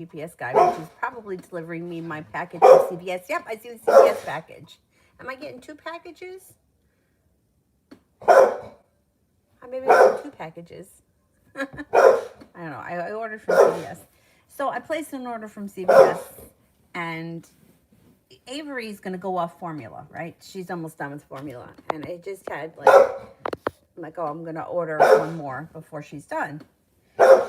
UPS guy, which is probably delivering me my package from CVS. Yep, I see the CVS package. Am I getting two packages? I maybe got two packages. I don't know. I ordered from CVS. So I placed an order from CVS, and Avery's going to go off formula, right? She's almost done with formula. And I just had I'm like, oh, I'm going to order one more before she's done.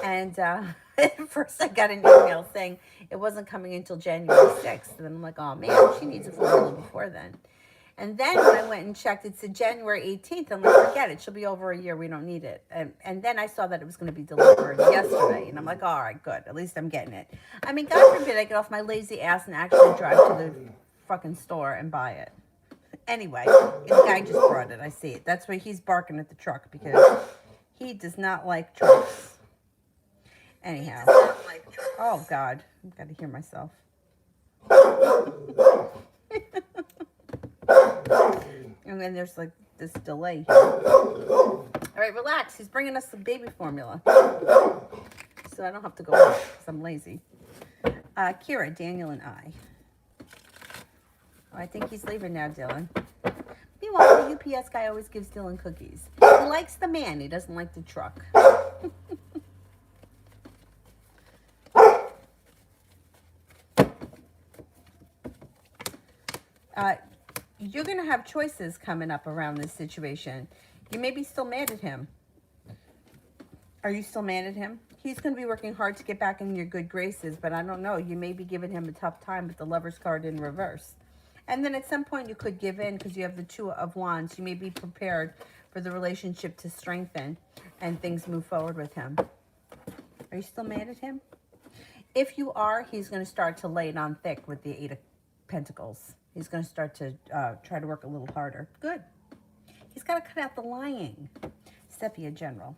And at first I got an email saying it wasn't coming until January 6th. And then I'm like, oh man, she needs a formula before then. And then when I went and checked, it said January 18th. I'm like, forget it. She'll be over a year. We don't need it. And then I saw that it was going to be delivered yesterday. And I'm like, all right, good. At least I'm getting it. I mean, God forbid I get off my lazy ass and actually drive to the fucking store and buy it. Anyway, the guy just brought it. I see it. That's why he's barking at the truck, because he does not like trucks. Anyhow. Oh, God. I've got to hear myself. And then there's like this delay here. All right, relax. He's bringing us some baby formula. So I don't have to go out because I'm lazy. Kira, Daniel, and I. Oh, I think he's leaving now, Dylan. Meanwhile, the UPS guy always gives Dylan cookies. He likes the man. He doesn't like the truck. You're going to have choices coming up around this situation. You may be still mad at him. Are you still mad at him? He's going to be working hard to get back in your good graces, but I don't know. You may be giving him a tough time with the Lover's card in reverse. And then at some point you could give in because you have the Two of Wands. You may be prepared for the relationship to strengthen and things move forward with him. Are you still mad at him? If you are, he's going to start to lay it on thick with the Eight of Pentacles. He's going to start to try to work a little harder. Good. He's got to cut out the lying. Sepia General.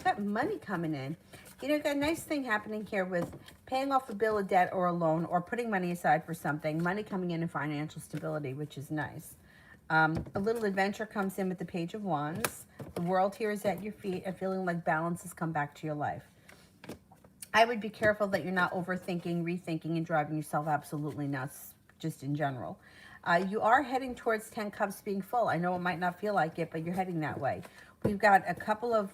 Got money coming in. You know, got a nice thing happening here with paying off a bill of debt or a loan or putting money aside for something. Money coming in and financial stability, which is nice. A little adventure comes in with the Page of Wands. The world here is at your feet and feeling like balance has come back to your life. I would be careful that you're not overthinking, rethinking, and driving yourself absolutely nuts, just in general. You are heading towards 10 cups being full. I know it might not feel like it, but you're heading that way. We've got a couple of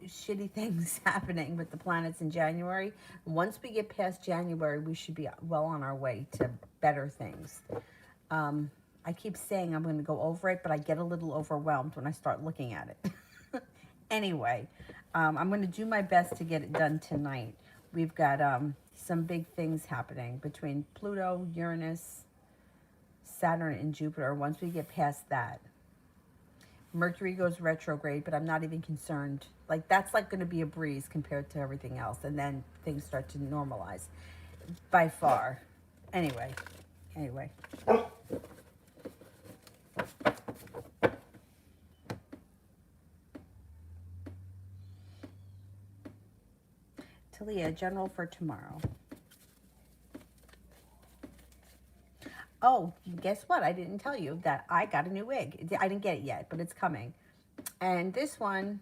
shitty things happening with the planets in January. Once we get past January, we should be well on our way to better things. I keep saying I'm going to go over it, but I get a little overwhelmed when I start looking at it. Anyway, I'm going to do my best to get it done tonight. We've got some big things happening between Pluto, Uranus, Saturn, and Jupiter. Once we get past that, Mercury goes retrograde, but I'm not even concerned. Like, that's like going to be a breeze compared to everything else. And then things start to normalize by far. Anyway. Talia, general for tomorrow. Oh, guess what? I didn't tell you that I got a new wig. I didn't get it yet, but it's coming. And this one,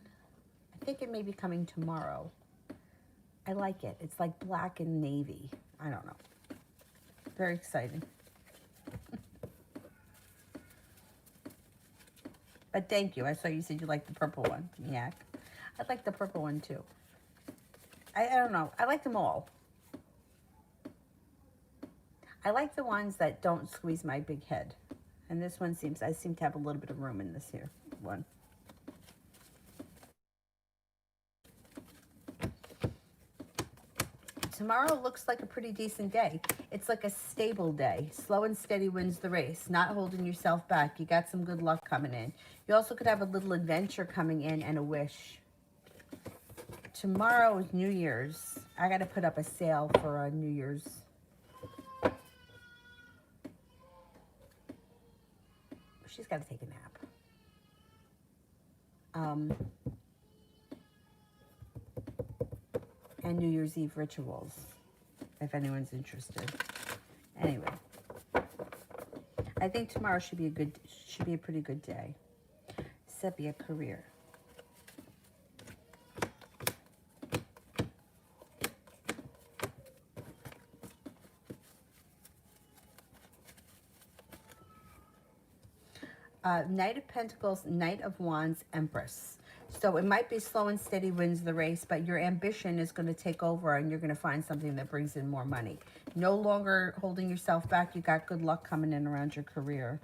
I think it may be coming tomorrow. I like it. It's like black and navy. I don't know. Very exciting. But thank you. I saw you said you liked the purple one. Yeah. I like the purple one too. I don't know. I like them all. I like the ones that don't squeeze my big head. And this one I seem to have a little bit of room in this here one. Tomorrow looks like a pretty decent day. It's like a stable day. Slow and steady wins the race. Not holding yourself back. You got some good luck coming in. You also could have a little adventure coming in and a wish. Tomorrow is New Year's. I got to put up a sale for New Year's. She's got to take a nap. And New Year's Eve rituals. if anyone's interested. Anyway, I think tomorrow should be a pretty good day. Sepia, career. Knight of Pentacles, Knight of Wands, Empress. So it might be slow and steady wins the race, but your ambition is going to take over and you're going to find something that brings in more money. No longer holding yourself back. You got good luck coming in around your career.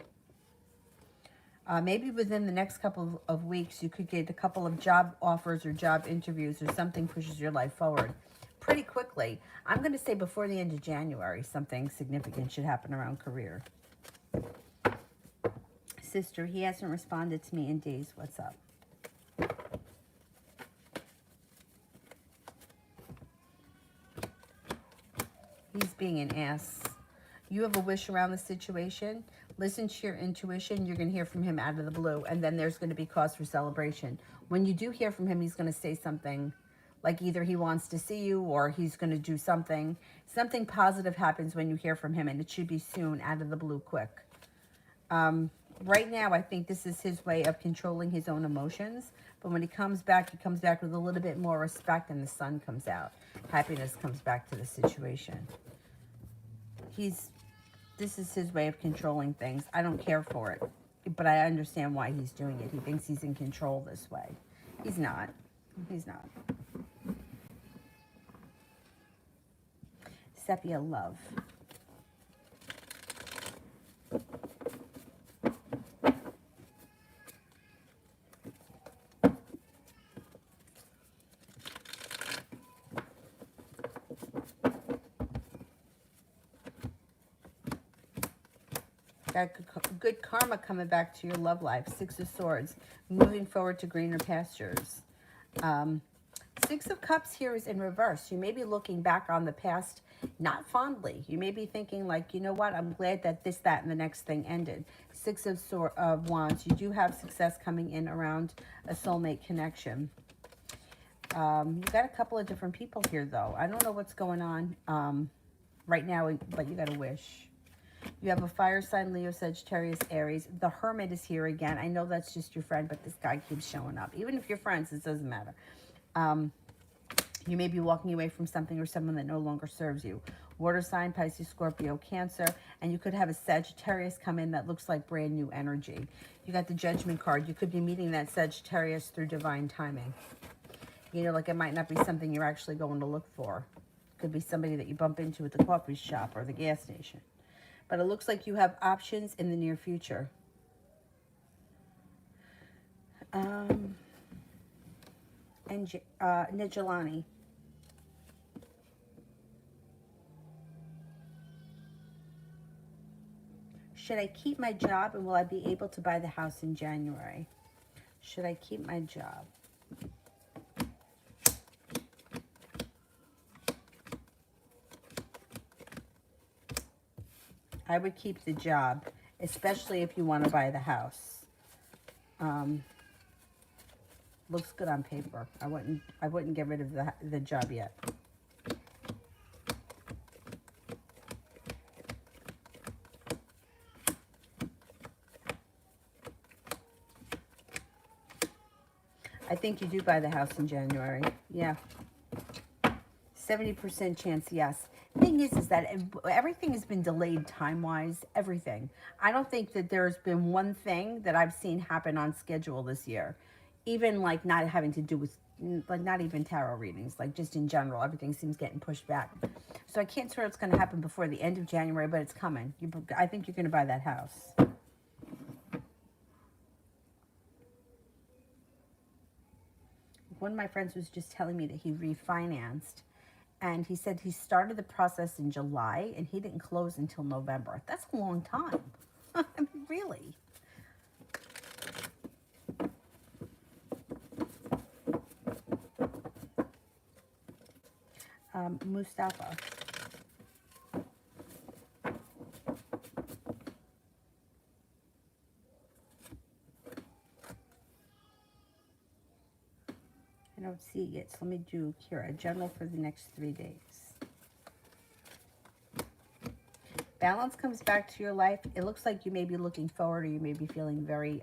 Maybe within the next couple of weeks, you could get a couple of job offers or job interviews or something pushes your life forward pretty quickly. I'm going to say before the end of January, something significant should happen around career. Sister, he hasn't responded to me in days. What's up? He's being an ass. You have a wish around the situation. Listen to your intuition. You're going to hear from him out of the blue. And then there's going to be cause for celebration. When you do hear from him, he's going to say something like either he wants to see you or he's going to do something. Something positive happens when you hear from him. And it should be soon, out of the blue, quick. Right now, I think this is his way of controlling his own emotions. But when he comes back with a little bit more respect and the sun comes out. Happiness comes back to the situation. This is his way of controlling things. I don't care for it. But I understand why he's doing it. He thinks he's in control this way. He's not. He's not. Sepia, love. Got good karma coming back to your love life. Six of Swords. Moving forward to greener pastures. Six of Cups here is in reverse. You may be looking back on the past not fondly. You may be thinking like, you know what? I'm glad that this, that, and the next thing ended. Six of Wands. You do have success coming in around a soulmate connection. You've got a couple of different people here, though. I don't know what's going on right now, but you got a wish. You have a fire sign, Leo, Sagittarius, Aries. The Hermit is here again. I know that's just your friend, but this guy keeps showing up. Even if you're friends, it doesn't matter. You may be walking away from something or someone that no longer serves you. Water sign, Pisces, Scorpio, Cancer. And you could have a Sagittarius come in that looks like brand new energy. You got the Judgment card. You could be meeting that Sagittarius through divine timing. You know, like it might not be something you're actually going to look for. It could be somebody that you bump into at the coffee shop or the gas station. But it looks like you have options in the near future. And Nijilani. Should I keep my job and will I be able to buy the house in January? Should I keep my job? I would keep the job, especially if you want to buy the house. Looks good on paper. I wouldn't get rid of the job yet. I think you do buy the house in January. Yeah. 70% chance, yes. Thing is that everything has been delayed time-wise, everything. I don't think that there's been one thing that I've seen happen on schedule this year. Even like not having to do with, like not even tarot readings, like just in general, everything seems getting pushed back. So I can't swear it's going to happen before the end of January, but it's coming. I think you're going to buy that house. One of my friends was just telling me that he refinanced. And he said he started the process in July and he didn't close until November. That's a long time. I mean, really. Mustafa. I don't see it yet, so let me do Kira, general for the next 3 days. Balance comes back to your life. It looks like you may be looking forward, or you may be feeling very,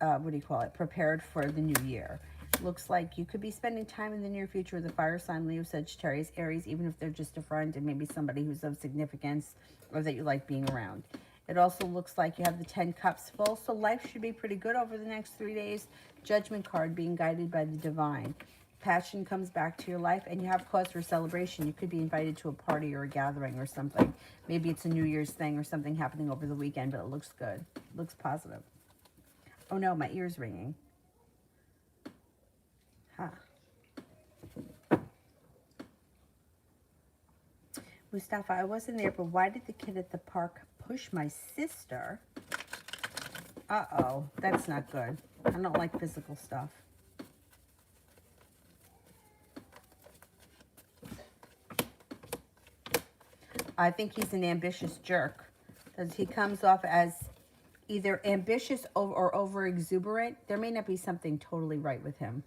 what do you call it, prepared for the new year. Looks like you could be spending time in the near future with a fire sign, Leo, Sagittarius, Aries, even if they're just a friend and maybe somebody who's of significance or that you like being around. It also looks like you have the 10 cups full, so life should be pretty good over the next 3 days. Judgment card, being guided by the divine. Passion comes back to your life, and you have cause for celebration. You could be invited to a party or a gathering or something. Maybe it's a New Year's thing or something happening over the weekend, but it looks good. It looks positive. Oh no, my ear's ringing. Huh. Mustafa, I wasn't there, but why did the kid at the park push my sister? Uh-oh, that's not good. I don't like physical stuff. I think he's an ambitious jerk. Because he comes off as either ambitious or over-exuberant. There may not be something totally right with him.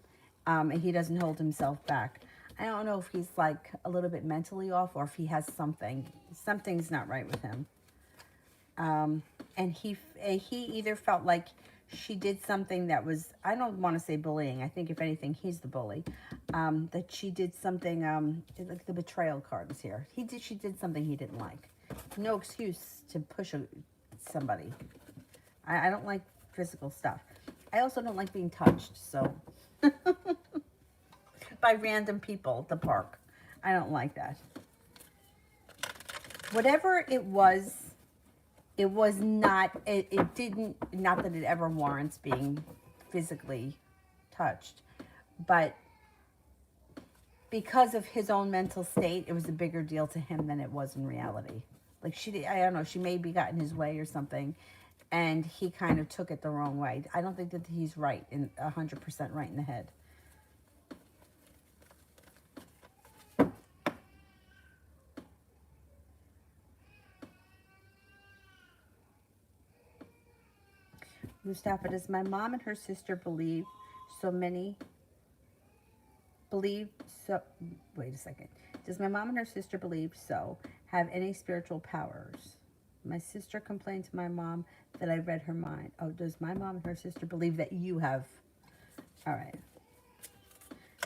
And he doesn't hold himself back. I don't know if he's like a little bit mentally off, or if he has something. Something's not right with him. And he either felt like she did something that was, I don't want to say bullying. I think if anything, he's the bully. That she did something, like the betrayal card is here. She did something he didn't like. No excuse to push somebody. I don't like physical stuff. I also don't like being touched, so. By random people at the park. I don't like that. Whatever it was not, it didn't, not that it ever warrants being physically touched, but because of his own mental state, it was a bigger deal to him than it was in reality. Like I don't know, she maybe got in his way or something, and he kind of took it the wrong way. I don't think that he's right, 100% right in the head. Mustafa, does my mom and her sister believe so? Wait a second. Does my mom and her sister believe so? Have any spiritual powers? My sister complained to my mom that I read her mind. Oh, does my mom and her sister believe that you have? All right.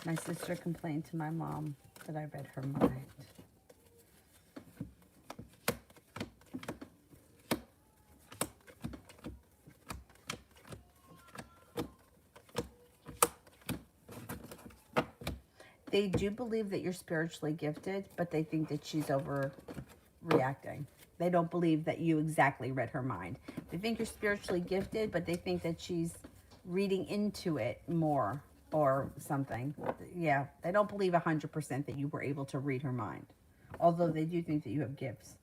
My sister complained to my mom that I read her mind. They do believe that you're spiritually gifted, but they think that she's overreacting. They don't believe that you exactly read her mind. They think you're spiritually gifted, but they think that she's reading into it more or something. Yeah, they don't believe 100% that you were able to read her mind, although they do think that you have gifts.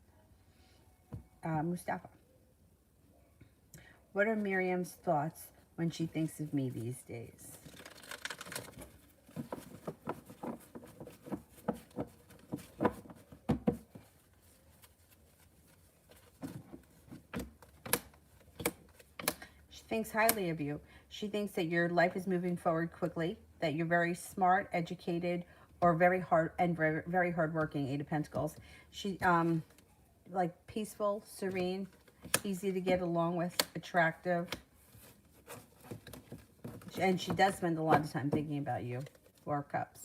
Mustafa, what are Miriam's thoughts when she thinks of me these days? Thinks highly of you. She thinks that your life is moving forward quickly, that you're very smart, educated, or very hard and very, very hardworking. 8 of Pentacles. She like peaceful, serene, easy to get along with, attractive, and she does spend a lot of time thinking about you. 4 of Cups.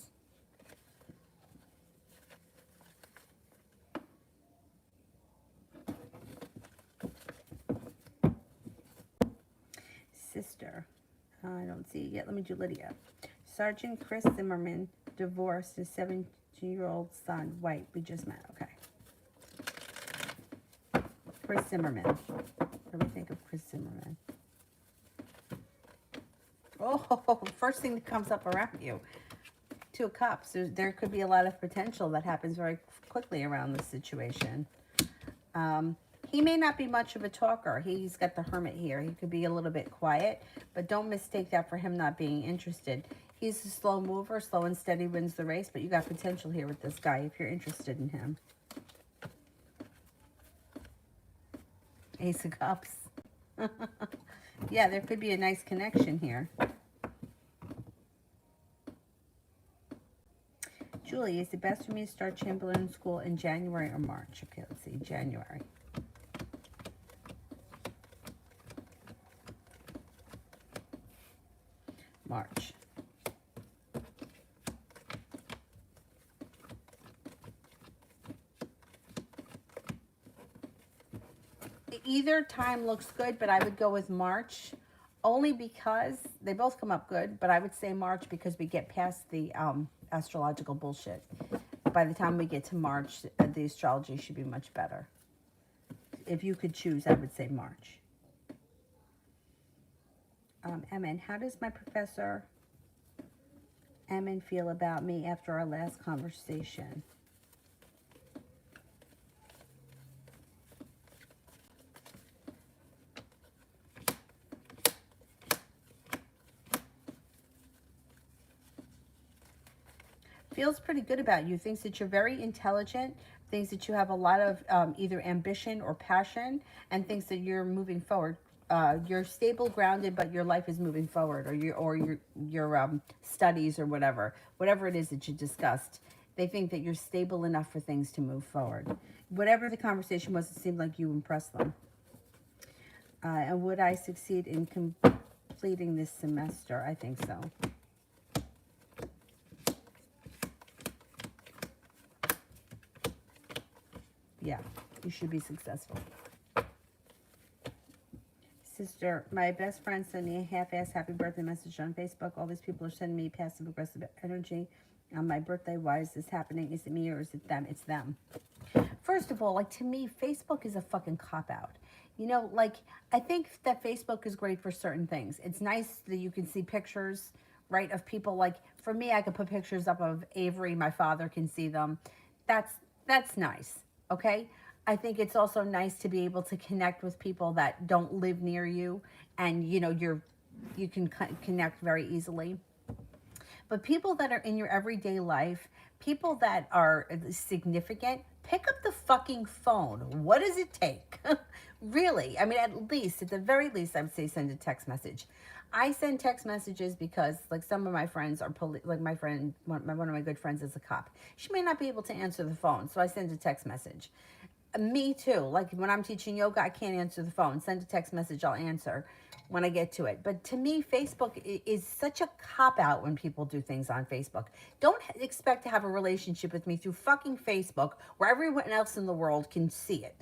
Sister. I don't see it yet. Let me do Lydia. Sergeant Chris Zimmerman divorced his 17-year-old son. White. We just met. Okay. Chris Zimmerman. What do we think of Chris Zimmerman? Oh, first thing that comes up around you. 2 of Cups. There could be a lot of potential that happens very quickly around this situation. He may not be much of a talker. He's got the Hermit here. He could be a little bit quiet, but don't mistake that for him not being interested. He's a slow mover. Slow and steady wins the race, but you got potential here with this guy if you're interested in him. Ace of Cups. Yeah, there could be a nice connection here. Julie, is it best for me to start Chamberlain School in January or March? Okay, let's see, January. March. Either time looks good, but I would go with March, only because they both come up good, but I would say March because we get past the astrological bullshit. By the time we get to March, the astrology should be much better. If you could choose, I would say March. Emin, how does my professor Emin feel about me after our last conversation? Feels pretty good about you. Thinks that you're very intelligent, thinks that you have a lot of either ambition or passion, and thinks that you're moving forward. You're stable, grounded, but your life is moving forward, or your studies or whatever it is that you discussed. They think that you're stable enough for things to move forward. Whatever the conversation was, it seemed like you impressed them. And would I succeed in completing this semester? I think so. Yeah, you should be successful. Sister, my best friend sent me a half-assed happy birthday message on Facebook. All these people are sending me passive-aggressive energy on my birthday. Why is this happening? Is it me or is it them? It's them. First of all, like, to me, Facebook is a fucking cop-out. You know, like, I think that Facebook is great for certain things. It's nice that you can see pictures, right, of people. Like, for me, I could put pictures up of Avery. My father can see them. That's nice. Okay, I think it's also nice to be able to connect with people that don't live near you, and you know you can connect very easily. But people that are in your everyday life, people that are significant, pick up the fucking phone. What does it take? Really? I mean, at the very least, I would say send a text message. I send text messages because, like, some of my friends are like my friend, one of my good friends is a cop. She may not be able to answer the phone, so I send a text message. Me too. Like, when I'm teaching yoga, I can't answer the phone. Send a text message, I'll answer when I get to it. But to me, Facebook is such a cop-out when people do things on Facebook. Don't expect to have a relationship with me through fucking Facebook where everyone else in the world can see it.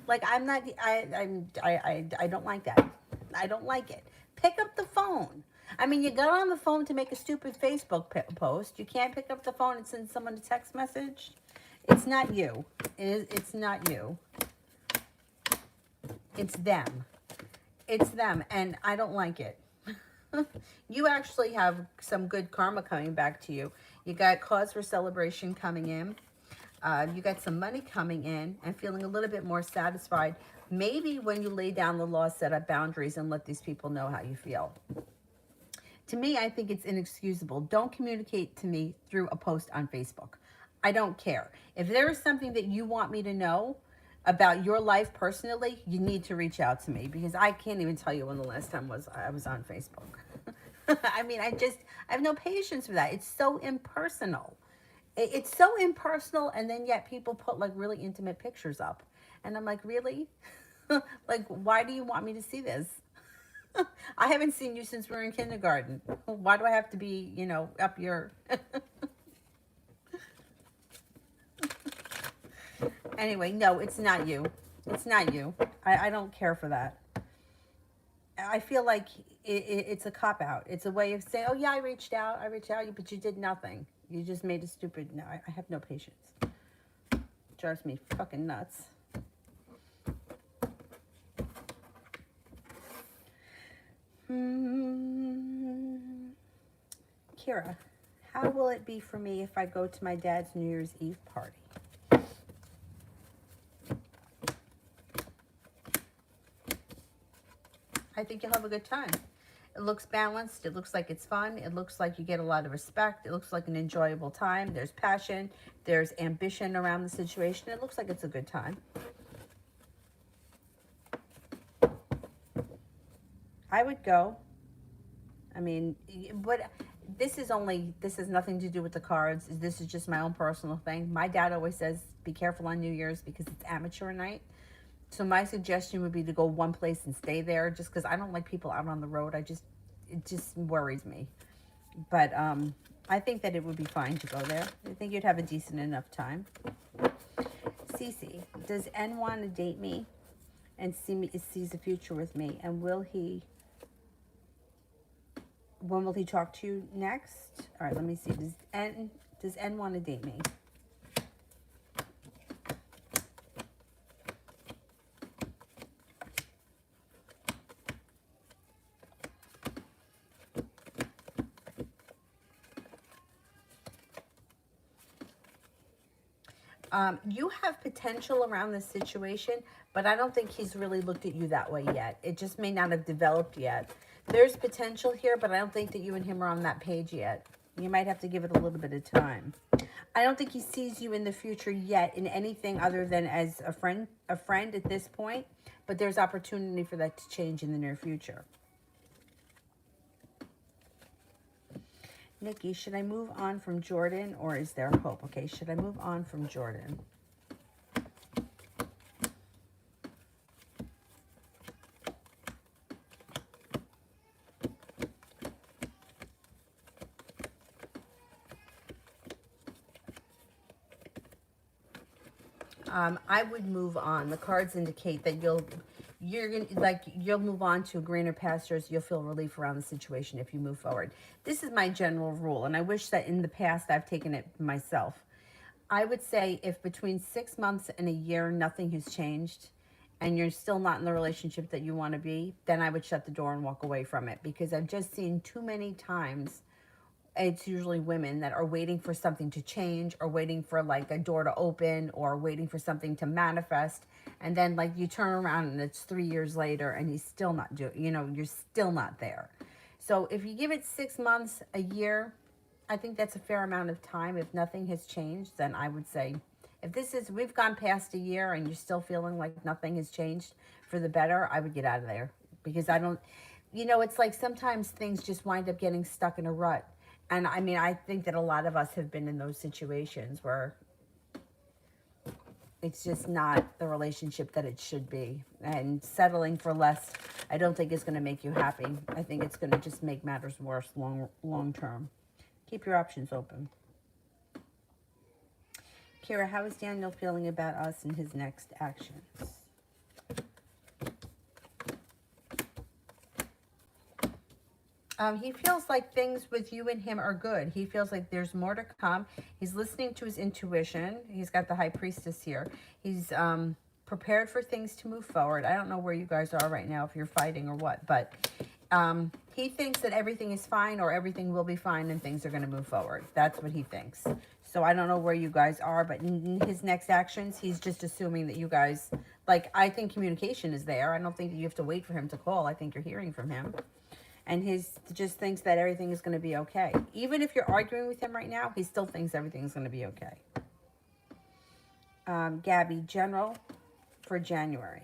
Like, I'm not, I don't like that. I don't like it. Pick up the phone. I mean, you got on the phone to make a stupid Facebook post. You can't pick up the phone and send someone a text message. It's not you. It's not you. It's them. It's them, and I don't like it. You actually have some good karma coming back to you. You got cause for celebration coming in. You got some money coming in and feeling a little bit more satisfied. Maybe when you lay down the law, set up boundaries and let these people know how you feel. To me, I think it's inexcusable. Don't communicate to me through a post on Facebook. I don't care. If there is something that you want me to know about your life personally, you need to reach out to me, because I can't even tell you when the last time I was on Facebook. I mean, I have no patience for that. It's so impersonal. It's so impersonal, and then yet people put like really intimate pictures up. And I'm like, really? Like, why do you want me to see this? I haven't seen you since we were in kindergarten. Why do I have to be, you know, up your... Anyway, no, it's not you. It's not you. I don't care for that. I feel like it's a cop-out. It's a way of saying, oh, yeah, I reached out, but you did nothing. You just made a stupid... No, I have no patience. Drives me fucking nuts. Kira, how will it be for me if I go to my dad's New Year's Eve party? I think you'll have a good time. It looks balanced. It looks like it's fun. It looks like you get a lot of respect. It looks like an enjoyable time. There's passion. There's ambition around the situation. It looks like it's a good time. I would go. I mean, but this has nothing to do with the cards. This is just my own personal thing. My dad always says, be careful on New Year's because it's amateur night. So my suggestion would be to go one place and stay there, just because I don't like people out on the road. It just worries me. But I think that it would be fine to go there. I think you'd have a decent enough time. Cece, does N want to date me and sees the future with me? And when will he talk to you next? All right, let me see. Does N want to date me? You have potential around this situation, but I don't think he's really looked at you that way yet. It just may not have developed yet. There's potential here, but I don't think that you and him are on that page yet. You might have to give it a little bit of time. I don't think he sees you in the future yet in anything other than as a friend at this point, but there's opportunity for that to change in the near future. Nikki, should I move on from Jordan or is there hope? Okay, should I move on from Jordan? I would move on. The cards indicate that you'll move on to greener pastures. You'll feel relief around the situation if you move forward. This is my general rule, and I wish that in the past I've taken it myself. I would say if between 6 months and a year nothing has changed, and you're still not in the relationship that you want to be, then I would shut the door and walk away from it, because I've just seen too many times, it's usually women that are waiting for something to change or waiting for like a door to open or waiting for something to manifest. And then like you turn around and it's 3 years later and he's still not you're still not there. So if you give it 6 months, a year, I think that's a fair amount of time. If nothing has changed, then I would say if we've gone past a year and you're still feeling like nothing has changed for the better, I would get out of there, because I don't, it's like sometimes things just wind up getting stuck in a rut. And I mean, I think that a lot of us have been in those situations where it's just not the relationship that it should be. And settling for less, I don't think is going to make you happy. I think it's going to just make matters worse long term. Keep your options open. Kira, how is Daniel feeling about us and his next actions? He feels like things with you and him are good. He feels like there's more to come. He's listening to his intuition. He's got the High Priestess here. He's prepared for things to move forward. I don't know where you guys are right now, if you're fighting or what, but he thinks that everything is fine or everything will be fine and things are going to move forward. That's what he thinks. So I don't know where you guys are, but in his next actions, he's just assuming that you guys, I think communication is there. I don't think that you have to wait for him to call. I think you're hearing from him. And he just thinks that everything is going to be okay. Even if you're arguing with him right now, he still thinks everything is going to be okay. Gabby, general for January.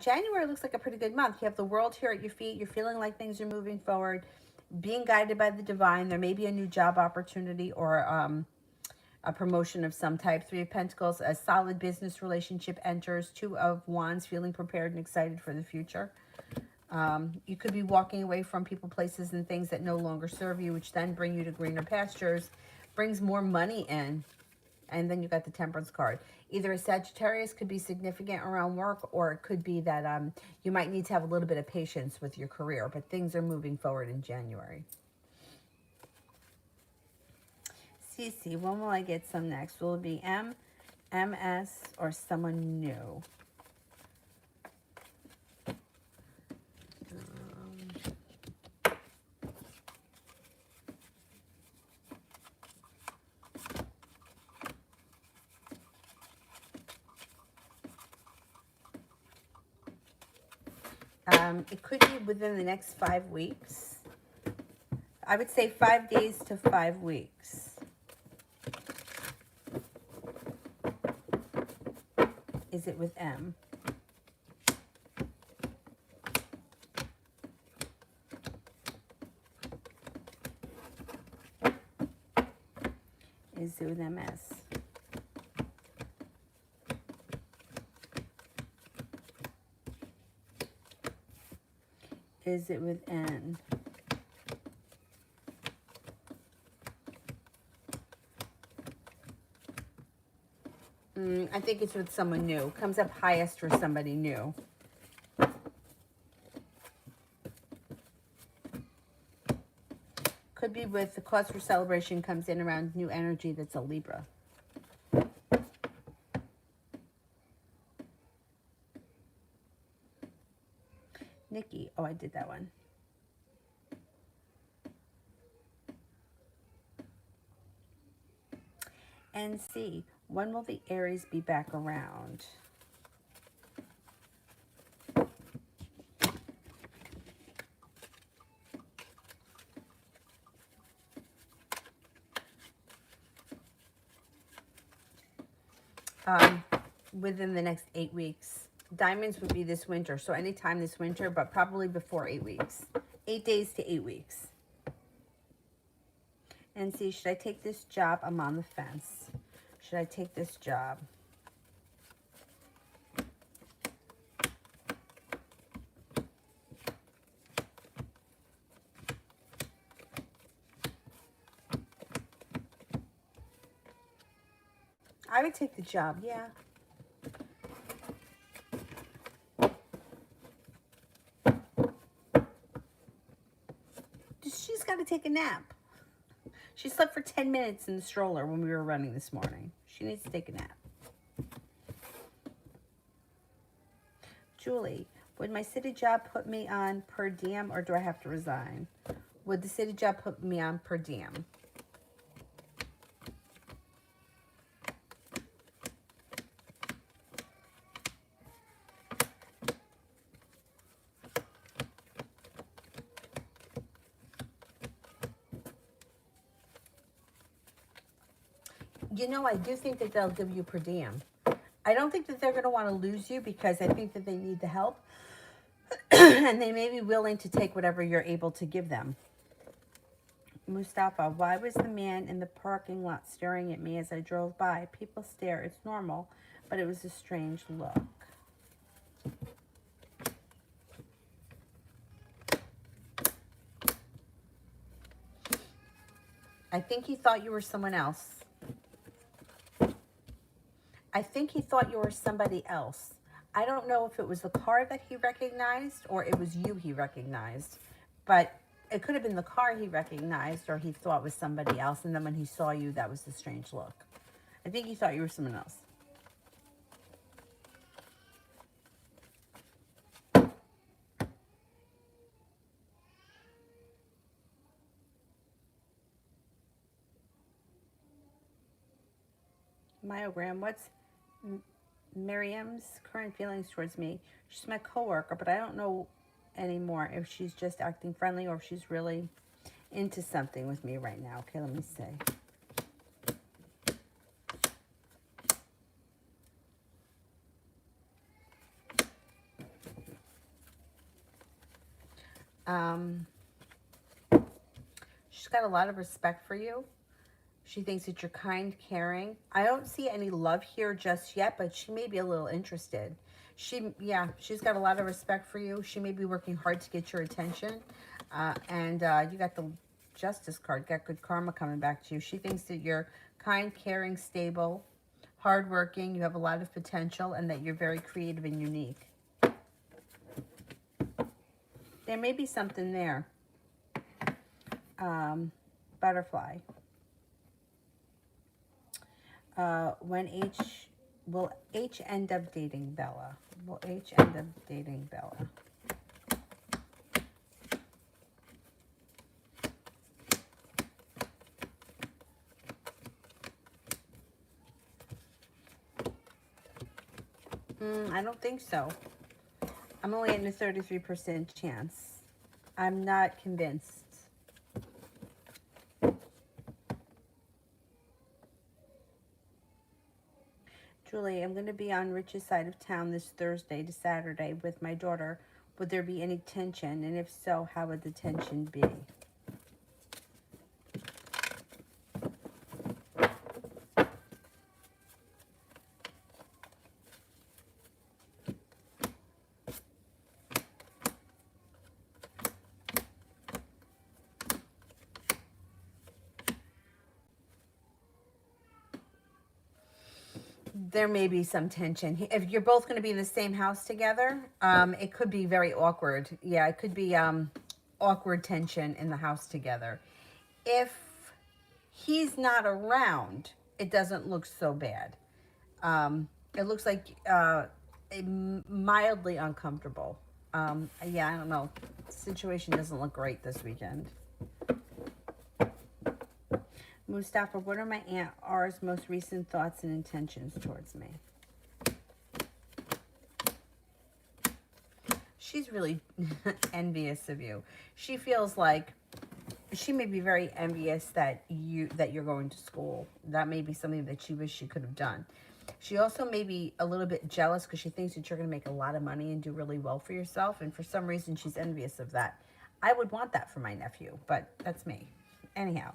January looks like a pretty good month. You have the world here at your feet. You're feeling like things are moving forward, being guided by the divine. There may be a new job opportunity or a promotion of some type. 3 of Pentacles, a solid business relationship enters. 2 of Wands, feeling prepared and excited for the future. You could be walking away from people, places, and things that no longer serve you, which then bring you to greener pastures, brings more money in. And then you got the Temperance card. Either a Sagittarius could be significant around work, or it could be that you might need to have a little bit of patience with your career, but things are moving forward in January. Cece, when will I get some next? Will it be M, MS, or someone new? It could be within the next 5 weeks. I would say 5 days to 5 weeks. Is it with M? Is it with MS? Is it with N? I think it's with someone new. Comes up highest for somebody new. Could be with the cause for celebration comes in around new energy that's a Libra. Nikki. Oh, I did that one. And C. When will the Aries be back around? Within the next 8 weeks. Diamonds would be this winter, so anytime this winter, but probably before 8 weeks. 8 days to 8 weeks. And see, should I take this job? I'm on the fence. Should I take this job? I would take the job, yeah. She's got to take a nap. She slept for 10 minutes in the stroller when we were running this morning. She needs to take a nap. Julie, would my city job put me on per diem or do I have to resign? Would the city job put me on per diem? You know, I do think that they'll give you per diem. I don't think that they're going to want to lose you because I think that they need the help. And they may be willing to take whatever you're able to give them. Mustafa, why was the man in the parking lot staring at me as I drove by? People stare, it's normal, but it was a strange look. I think he thought you were someone else. I think he thought you were somebody else. I don't know if it was the car that he recognized or it was you he recognized, but it could have been the car he recognized or he thought was somebody else, and then when he saw you, that was the strange look. I think he thought you were someone else. Myogram, what's Miriam's current feelings towards me? She's my coworker, but I don't know anymore if she's just acting friendly or if she's really into something with me right now. Okay, let me see. She's got a lot of respect for you. She thinks that you're kind, caring. I don't see any love here just yet, but she may be a little interested. She's got a lot of respect for you. She may be working hard to get your attention. And you got the Justice card. Got good karma coming back to you. She thinks that you're kind, caring, stable, hardworking. You have a lot of potential and that you're very creative and unique. There may be something there. Butterfly. Will H end up dating Bella? Will H end up dating Bella? I don't think so. I'm only getting a 33% chance. I'm not convinced. Julie, I'm going to be on Rich's side of town this Thursday to Saturday with my daughter. Would there be any tension? And if so, how would the tension be? There may be some tension. If you're both going to be in the same house together, it could be very awkward. Yeah, it could be awkward tension in the house together. If he's not around, it doesn't look so bad. It looks like mildly uncomfortable. Yeah, I don't know. The situation doesn't look great this weekend. Mustafa, what are my Aunt R's most recent thoughts and intentions towards me? She's really envious of you. She feels like she may be very envious that you're going to school. That may be something that she wished she could have done. She also may be a little bit jealous because she thinks that you're going to make a lot of money and do really well for yourself. And for some reason, she's envious of that. I would want that for my nephew, but that's me. Anyhow.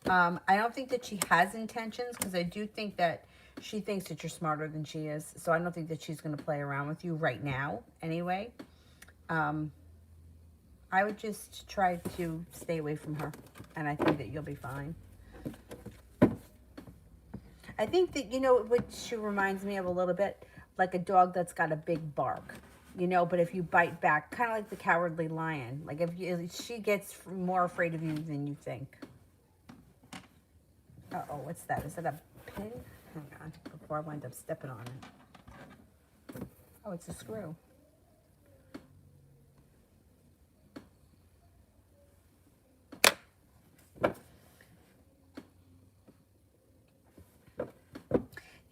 I don't think that she has intentions because I do think that she thinks that you're smarter than she is. So I don't think that she's going to play around with you right now anyway. I would just try to stay away from her. And I think that you'll be fine. I think that, you know, what she reminds me of a little bit, like a dog that's got a big bark. You know, but if you bite back, kind of like the cowardly lion. Like she gets more afraid of you than you think. Uh-oh, what's that? Is that a pin? Hang on, before I wind up stepping on it. Oh, it's a screw.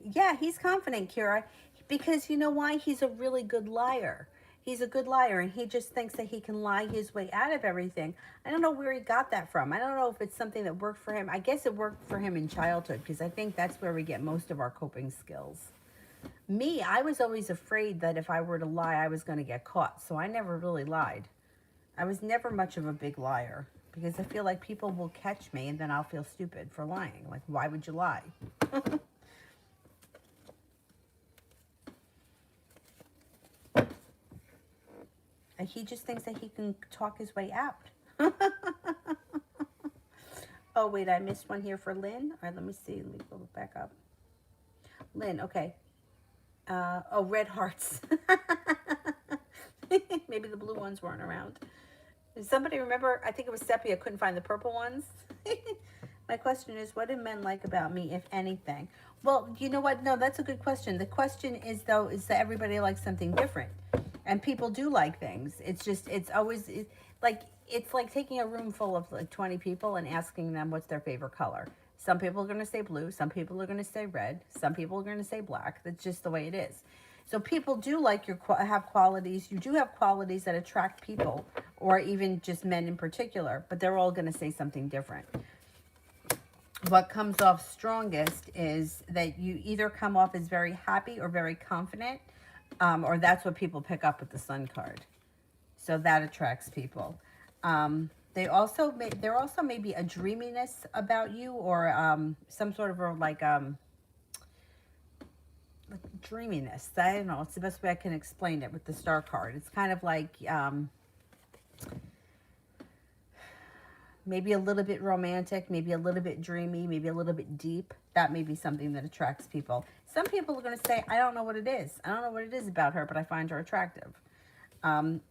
Yeah, he's confident, Kira, because you know why? He's a really good liar. He's a good liar, and he just thinks that he can lie his way out of everything. I don't know where he got that from. I don't know if it's something that worked for him. I guess it worked for him in childhood, because I think that's where we get most of our coping skills. Me, I was always afraid that if I were to lie, I was going to get caught, so I never really lied. I was never much of a big liar, because I feel like people will catch me, and then I'll feel stupid for lying. Like, why would you lie? And he just thinks that he can talk his way out. Oh, wait, I missed one here for Lynn. All right, let me see. Let me go back up. Lynn, okay. Oh, red hearts. Maybe the blue ones weren't around. Does somebody remember? I think it was Sepia. Couldn't find the purple ones. My question is, what do men like about me, if anything? Well, you know what? No, that's a good question. The question is, though, is that everybody likes something different. And people do like things. It's just, it's like taking a room full of like 20 people and asking them what's their favorite color. Some people are going to say blue. Some people are going to say red. Some people are going to say black. That's just the way it is. So people do like have qualities. You do have qualities that attract people, or even just men in particular, but they're all going to say something different. What comes off strongest is that you either come off as very happy or very confident, or that's what people pick up with the Sun card. So that attracts people. There also may be a dreaminess about you, or some sort of like dreaminess. I don't know. It's the best way I can explain it with the Star card. It's kind of like maybe a little bit romantic, maybe a little bit dreamy, maybe a little bit deep. That may be something that attracts people. Some people are going to say, I don't know what it is. I don't know what it is about her, but I find her attractive. And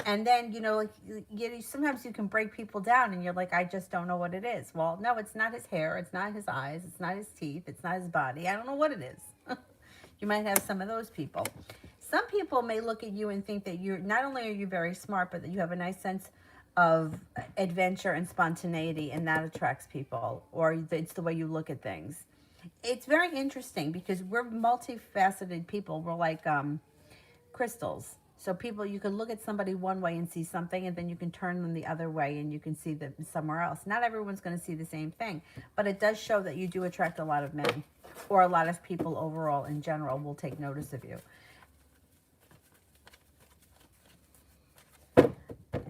then, you know, like, sometimes you can break people down and you're like, I just don't know what it is. Well, no, it's not his hair. It's not his eyes. It's not his teeth. It's not his body. I don't know what it is. You might have some of those people. Some people may look at you and think that you're, not only are you very smart, but that you have a nice sense of adventure and spontaneity, and that attracts people, or it's the way you look at things. It's very interesting because we're multifaceted people. We're like crystals. So people, you can look at somebody one way and see something, and then you can turn them the other way and you can see them somewhere else. Not everyone's going to see the same thing, but it does show that you do attract a lot of men. or a lot of people overall in general will take notice of you.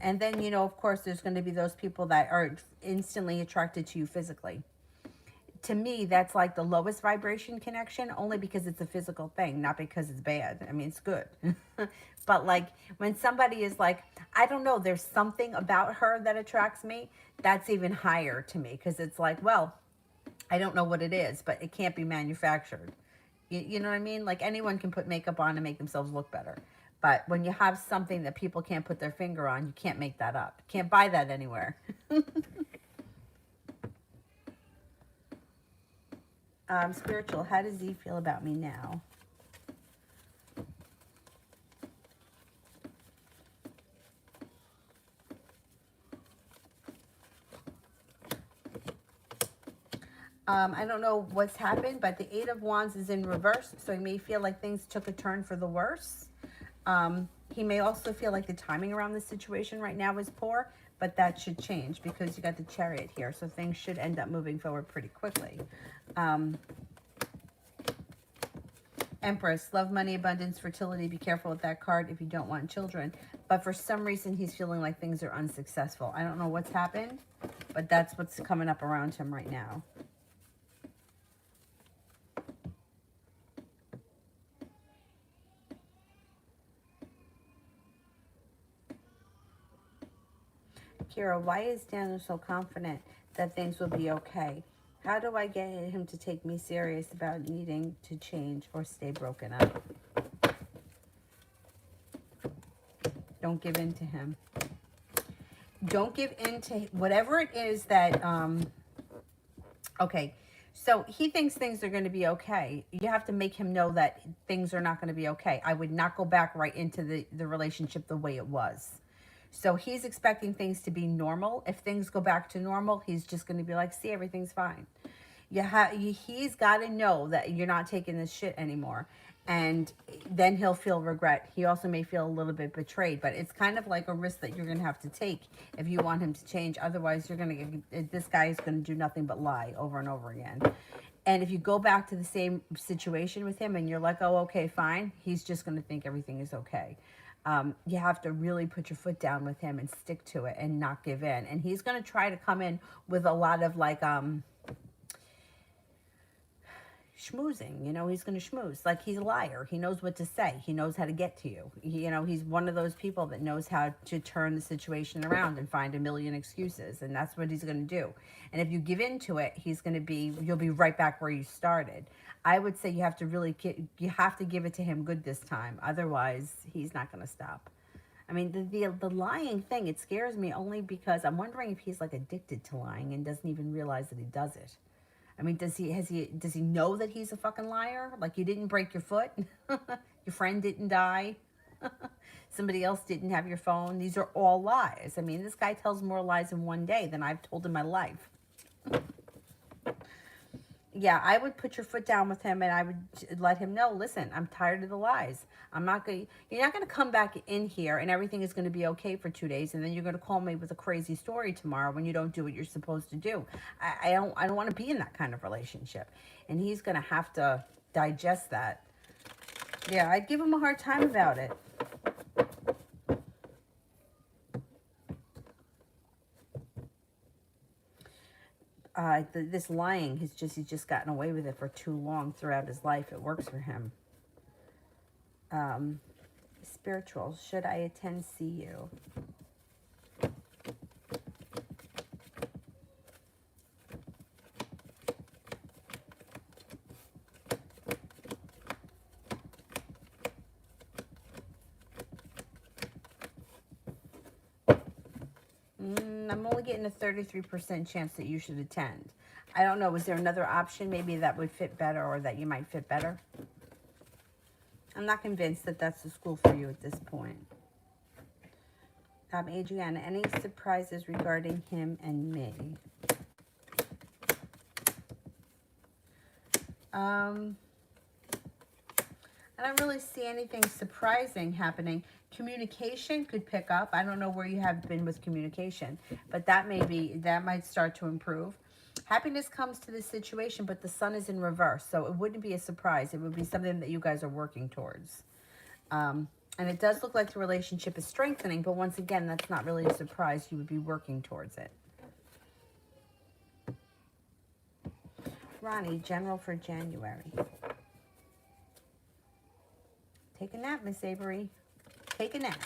And then, you know, of course, there's going to be those people that are instantly attracted to you physically. To me, that's like the lowest vibration connection, only because it's a physical thing, not because it's bad. I mean, it's good. But like when somebody is like, I don't know, there's something about her that attracts me, that's even higher to me, because it's like, well, I don't know what it is, but it can't be manufactured. You know what I mean? Like anyone can put makeup on and make themselves look better. But when you have something that people can't put their finger on, you can't make that up. You can't buy that anywhere. Spiritual, how does he feel about me now? I don't know what's happened, but the Eight of Wands is in reverse, so he may feel like things took a turn for the worse. He may also feel like the timing around the situation right now is poor, but that should change because you got the Chariot here, so things should end up moving forward pretty quickly. Empress, love, money, abundance, fertility. Be careful with that card if you don't want children. But for some reason, he's feeling like things are unsuccessful. I don't know what's happened, but that's what's coming up around him right now. Kira, why is Daniel so confident that things will be okay? How do I get him to take me serious about needing to change or stay broken up? Don't give in to him. Don't give in to whatever it is that, okay, so he thinks things are going to be okay. You have to make him know that things are not going to be okay. I would not go back right into the relationship the way it was. So he's expecting things to be normal. If things go back to normal, he's just going to be like, see, everything's fine. He's got to know that you're not taking this shit anymore. And then he'll feel regret. He also may feel a little bit betrayed, but it's kind of like a risk that you're going to have to take if you want him to change. Otherwise, you're going to, this guy is going to do nothing but lie over and over again. And if you go back to the same situation with him and you're like, oh, okay, fine, he's just going to think everything is okay. You have to really put your foot down with him and stick to it and not give in. And he's going to try to come in with a lot of like, schmoozing, you know, he's going to schmooze. Like he's a liar. He knows what to say. He knows how to get to you. You know, he's one of those people that knows how to turn the situation around and find a million excuses. And that's what he's going to do. And if you give in to it, you'll be right back where you started. I would say you have to you have to give it to him good this time. Otherwise, he's not going to stop. I mean, the lying thing, it scares me only because I'm wondering if he's like addicted to lying and doesn't even realize that he does it. I mean, does he know that he's a fucking liar? Like you didn't break your foot? Your friend didn't die? Somebody else didn't have your phone? These are all lies. I mean, this guy tells more lies in one day than I've told in my life. Yeah, I would put your foot down with him and I would let him know, listen, I'm tired of the lies. You're not going to come back in here and everything is going to be okay for 2 days and then you're going to call me with a crazy story tomorrow when you don't do what you're supposed to do. I don't want to be in that kind of relationship. And he's going to have to digest that. Yeah, I'd give him a hard time about it. This lying, he's just gotten away with it for too long throughout his life. It works for him. Spiritual, should I attend CU? I'm only getting a 33% chance that you should attend. I don't know. Is there another option maybe that would fit better or that you might fit better? I'm not convinced that that's the school for you at this point. Adriana, any surprises regarding him and me? I don't really see anything surprising happening. Communication could pick up. I don't know where you have been with communication, but that might start to improve. Happiness comes to this situation, but the sun is in reverse, so it wouldn't be a surprise. It would be something that you guys are working towards. And it does look like the relationship is strengthening, but once again, that's not really a surprise. You would be working towards it. Ronnie, general for January. Take a nap, Miss Avery. Take a nap.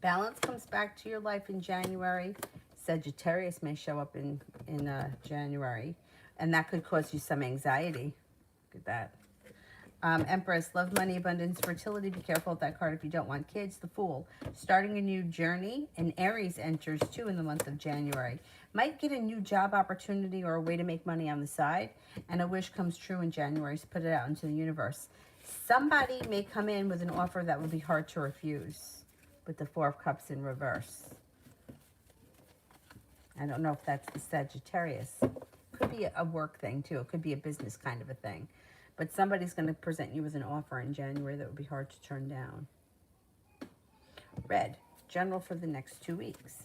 Balance comes back to your life in January. Sagittarius may show up in January, and that could cause you some anxiety. Look at that. Empress, love, money, abundance, fertility. Be careful with that card if you don't want kids. The Fool, starting a new journey. And Aries enters too in the month of January. Might get a new job opportunity or a way to make money on the side. And a wish comes true in January. So put it out into the universe. Somebody may come in with an offer that will be hard to refuse, with the Four of Cups in reverse. I don't know if that's the Sagittarius. Could be a work thing too. It could be a business kind of a thing. But somebody's going to present you with an offer in January that would be hard to turn down. Red, general for the next 2 weeks.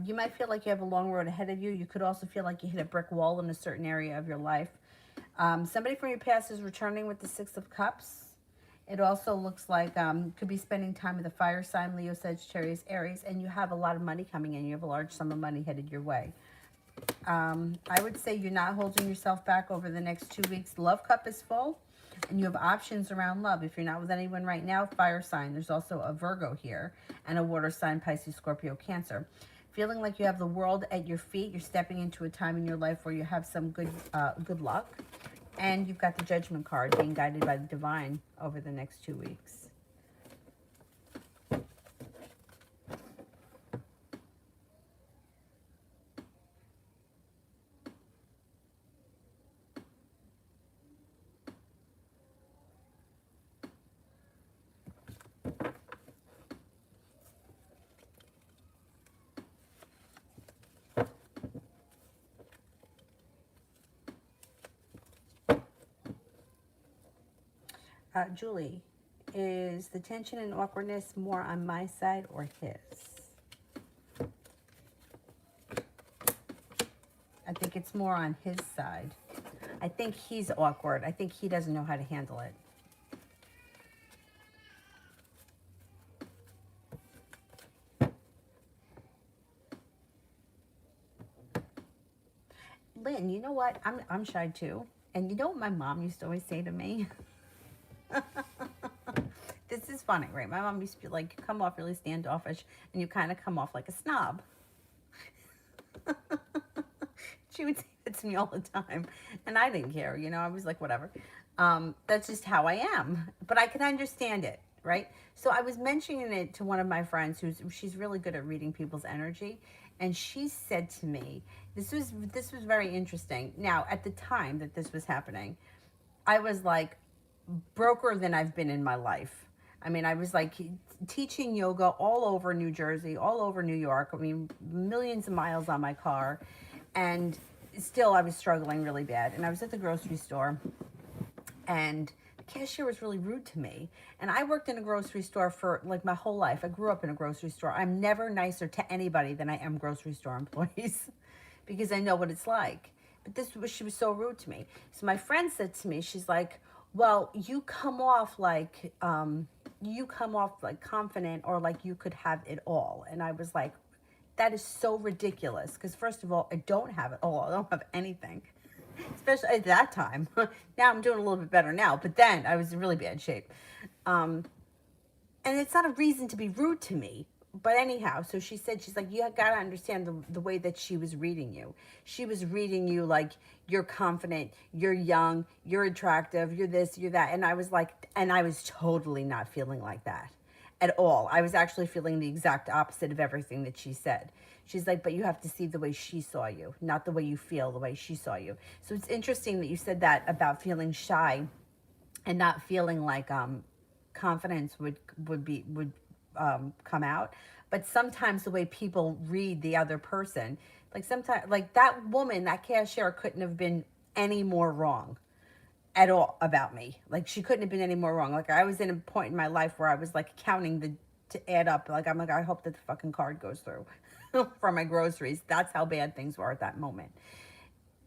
You might feel like you have a long road ahead of you. You could also feel like you hit a brick wall in a certain area of your life. Somebody from your past is returning with the Six of Cups. It also looks like could be spending time with a fire sign, Leo, Sagittarius, Aries, and you have a lot of money coming in. You have a large sum of money headed your way. I would say you're not holding yourself back over the next 2 weeks. Love cup is full, and you have options around love. If you're not with anyone right now, fire sign. There's also a Virgo here, and a water sign, Pisces, Scorpio, Cancer. Feeling like you have the world at your feet. You're stepping into a time in your life where you have some good luck. And you've got the Judgment card, being guided by the divine over the next 2 weeks. Julie, is the tension and awkwardness more on my side or his? I think it's more on his side. I think he's awkward. I think he doesn't know how to handle it. Lynn, you know what? I'm shy too. And you know what my mom used to always say to me? This is funny, right? My mom used to be like, you come off really standoffish and you kind of come off like a snob. She would say that to me all the time. And I didn't care, you know, I was like, whatever. That's just how I am. But I can understand it, right? So I was mentioning it to one of my friends she's really good at reading people's energy. And she said to me, this was very interesting. Now, at the time that this was happening, I was like broker than I've been in my life. I mean, I was like teaching yoga all over New Jersey, all over New York. I mean, millions of miles on my car. And still I was struggling really bad. And I was at the grocery store and the cashier was really rude to me. And I worked in a grocery store for like my whole life. I grew up in a grocery store. I'm never nicer to anybody than I am grocery store employees because I know what it's like. But she was so rude to me. So my friend said to me, she's like, well, you come off like confident or like you could have it all. And I was like, that is so ridiculous. Because first of all, I don't have it all. I don't have anything, especially at that time. Now I'm doing a little bit better now, but then I was in really bad shape. And it's not a reason to be rude to me. But anyhow, so she said, she's like, you got to understand the way that she was reading you. She was reading you like, you're confident, you're young, you're attractive, you're this, you're that. And I was like, and I was totally not feeling like that. at all. I was actually feeling the exact opposite of everything that she said. She's like, but you have to see the way she saw you, not the way you feel, the way she saw you. So it's interesting that you said that about feeling shy and not feeling like confidence would come out. But sometimes the way people read the other person, like sometimes, like that woman, that cashier couldn't have been any more wrong at all about me. Like she couldn't have been any more wrong. Like I was in a point in my life where I was like counting the to add up. Like I'm like, I hope that the fucking card goes through for my groceries. That's how bad things were at that moment.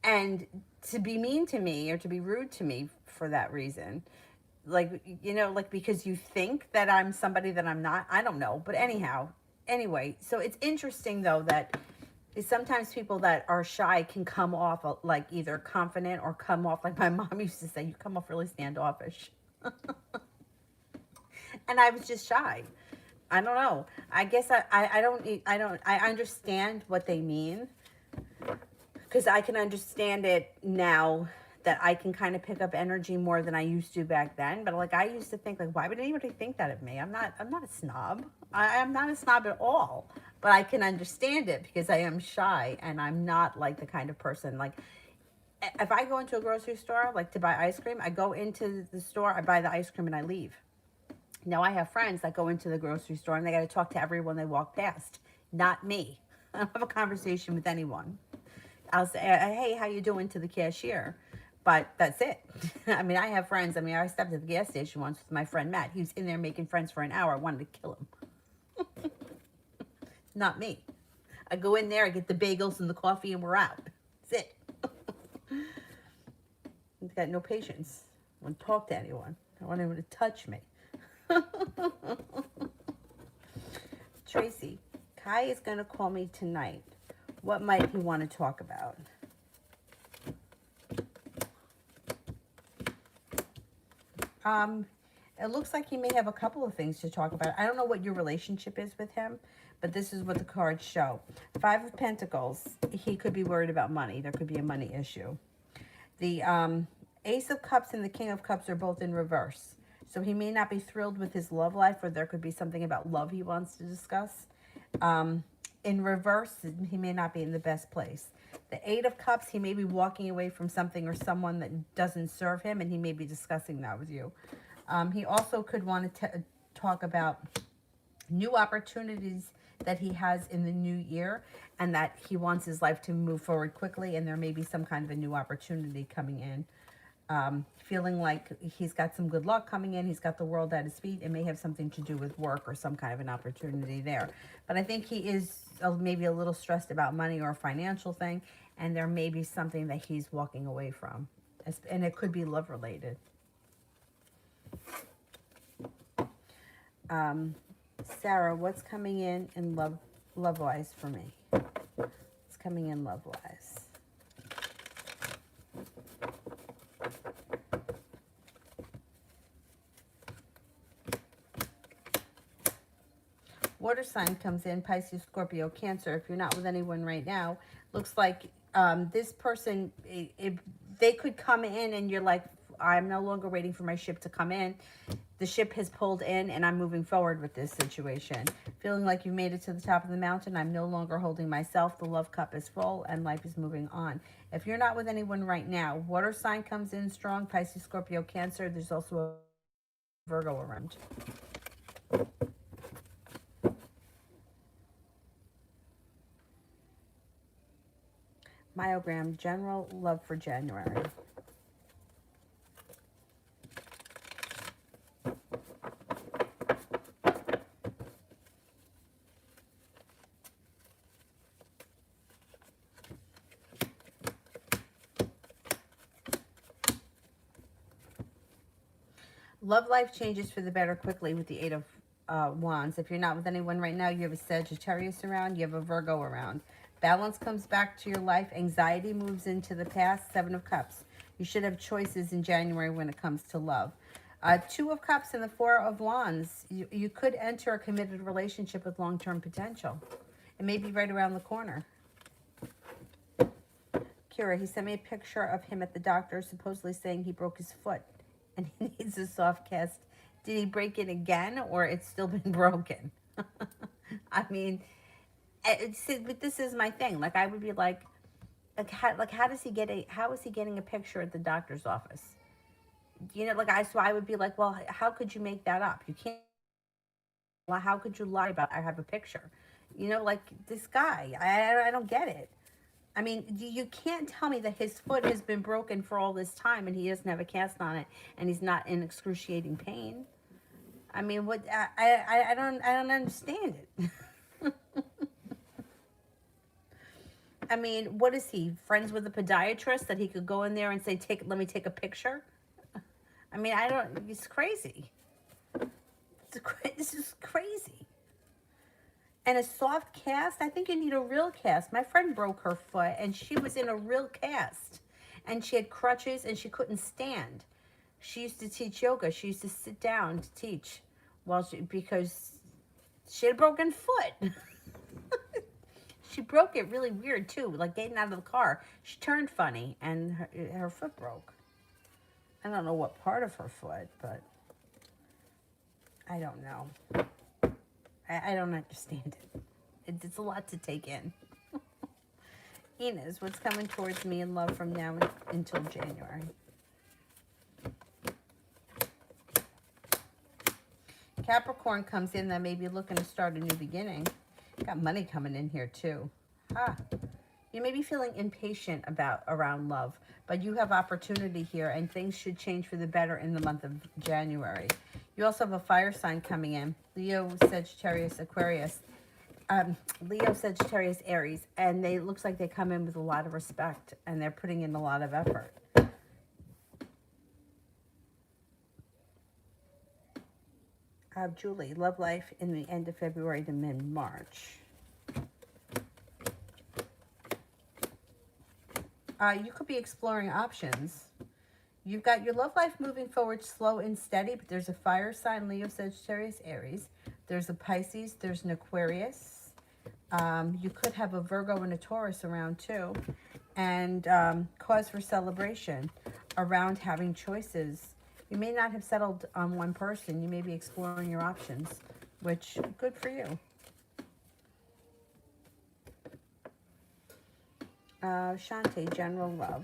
And to be mean to me or to be rude to me for that reason, like, you know, like because you think that I'm somebody that I'm not, I don't know. But anyhow, anyway, so it's interesting though that sometimes people that are shy can come off like either confident or come off like my mom used to say, you come off really standoffish. And I was just shy. I don't know. I guess I understand what they mean, because I can understand it now that I can kind of pick up energy more than I used to back then. But like I used to think like, why would anybody think that of me? I'm not a snob. I am not a snob at all. But I can understand it because I am shy and I'm not like the kind of person like if I go into a grocery store like to buy ice cream, I go into the store, I buy the ice cream and I leave. Now I have friends that go into the grocery store and they got to talk to everyone they walk past. Not me. I don't have a conversation with anyone. I'll say, hey, how you doing to the cashier? But that's it. I mean, I have friends. I mean, I stepped at the gas station once with my friend Matt. He was in there making friends for an hour. I wanted to kill him. Not me. I go in there, I get the bagels and the coffee, and we're out. That's it. I've got no patience. I want to talk to anyone. I want anyone to touch me. Tracy, Kai is going to call me tonight. What might he want to talk about? It looks like he may have a couple of things to talk about. I don't know what your relationship is with him, but this is what the cards show. Five of Pentacles, he could be worried about money. There could be a money issue. The Ace of Cups and the King of Cups are both in reverse. So he may not be thrilled with his love life, or there could be something about love he wants to discuss. In reverse, he may not be in the best place. The Eight of Cups, he may be walking away from something or someone that doesn't serve him, and he may be discussing that with you. He also could want to talk about new opportunities that he has in the new year, and that he wants his life to move forward quickly, and there may be some kind of a new opportunity coming in. Feeling like he's got some good luck coming in. He's got the world at his feet. It may have something to do with work or some kind of an opportunity there. But I think he is maybe a little stressed about money or a financial thing, and there may be something that he's walking away from. And it could be love related. Sarah, what's coming in love-wise for me? It's coming in love-wise. Water sign comes in, Pisces, Scorpio, Cancer. If you're not with anyone right now, looks like this person, they could come in and you're like, I'm no longer waiting for my ship to come in. The ship has pulled in and I'm moving forward with this situation. Feeling like you've made it to the top of the mountain. I'm no longer holding myself. The love cup is full and life is moving on. If you're not with anyone right now, water sign comes in strong, Pisces, Scorpio, Cancer. There's also a Virgo around. Myogram, general love for January. Love life changes for the better quickly with the Eight of Wands. If you're not with anyone right now, you have a Sagittarius around, you have a Virgo around. Balance comes back to your life. Anxiety moves into the past. Seven of Cups. You should have choices in January when it comes to love. Two of Cups and the Four of Wands. You could enter a committed relationship with long-term potential. It may be right around the corner. Kira, he sent me a picture of him at the doctor, supposedly saying he broke his foot and he needs a soft cast Did he break it again, or it's still been broken? I mean, but this is my thing. Like, I would be how does he get how is he getting a picture at the doctor's office? Like, so I would be like, well, how could you make that up? You can't. Well, how could you lie about I have a picture? Like, this guy, I don't get it. I mean, you can't tell me that his foot has been broken for all this time and he doesn't have a cast on it and he's not in excruciating pain. I mean, what I don't understand it. I mean, what is he, friends with a podiatrist that he could go in there and say, let me take a picture? I mean, it's crazy. This is crazy. And a soft cast, I think you need a real cast. My friend broke her foot and she was in a real cast. And she had crutches and she couldn't stand. She used to teach yoga. She used to sit down to teach because she had a broken foot. She broke it really weird too, like getting out of the car. She turned funny and her foot broke. I don't know what part of her foot, but I don't know. I don't understand it. It's a lot to take in. Inez, what's coming towards me in love from now until January? Capricorn comes in that may be looking to start a new beginning. Got money coming in here too. You may be feeling impatient around love, but you have opportunity here and things should change for the better in the month of January. You also have a fire sign coming in. Leo, Sagittarius, Aquarius. Leo, Sagittarius, Aries. And it looks like they come in with a lot of respect and they're putting in a lot of effort. Julie, love life in the end of February to mid-March. You could be exploring options. You've got your love life moving forward slow and steady, but there's a fire sign, Leo, Sagittarius, Aries. There's a Pisces. There's an Aquarius. You could have a Virgo and a Taurus around too. And cause for celebration around having choices. You may not have settled on one person. You may be exploring your options, which, good for you. Shantae, general love.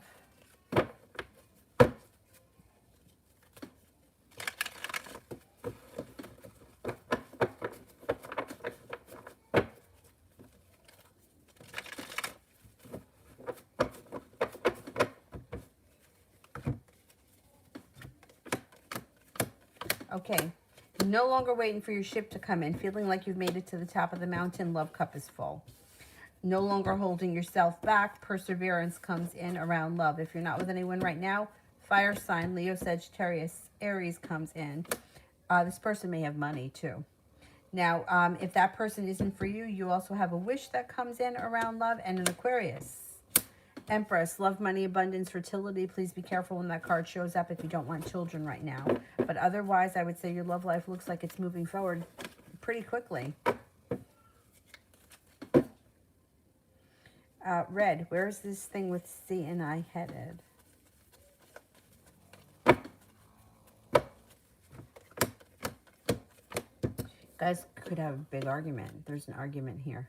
Okay, no longer waiting for your ship to come in, feeling like you've made it to the top of the mountain, love cup is full. No longer holding yourself back, perseverance comes in around love. If you're not with anyone right now, fire sign, Leo, Sagittarius, Aries comes in. This person may have money too. Now, if that person isn't for you, you also have a wish that comes in around love and an Aquarius. Empress, love, money, abundance, fertility. Please be careful when that card shows up if you don't want children right now. But otherwise, I would say your love life looks like it's moving forward pretty quickly. Red, where's this thing with C and I headed? Guys could have a big argument. There's an argument here.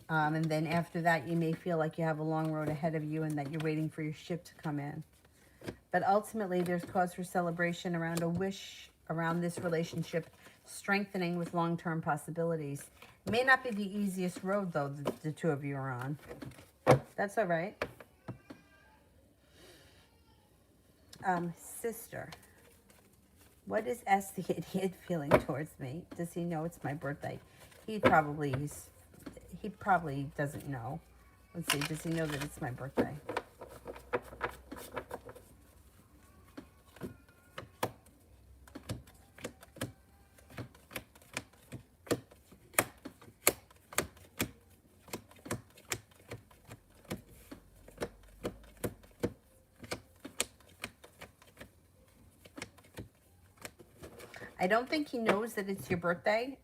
And then after that, you may feel like you have a long road ahead of you and that you're waiting for your ship to come in. But ultimately, there's cause for celebration around a wish around this relationship strengthening with long-term possibilities. It may not be the easiest road, though, the two of you are on. That's all right. Sister, what is S the idiot feeling towards me? Does he know it's my birthday? He probably doesn't know. Let's see, does he know that it's my birthday? I don't think he knows that it's your birthday.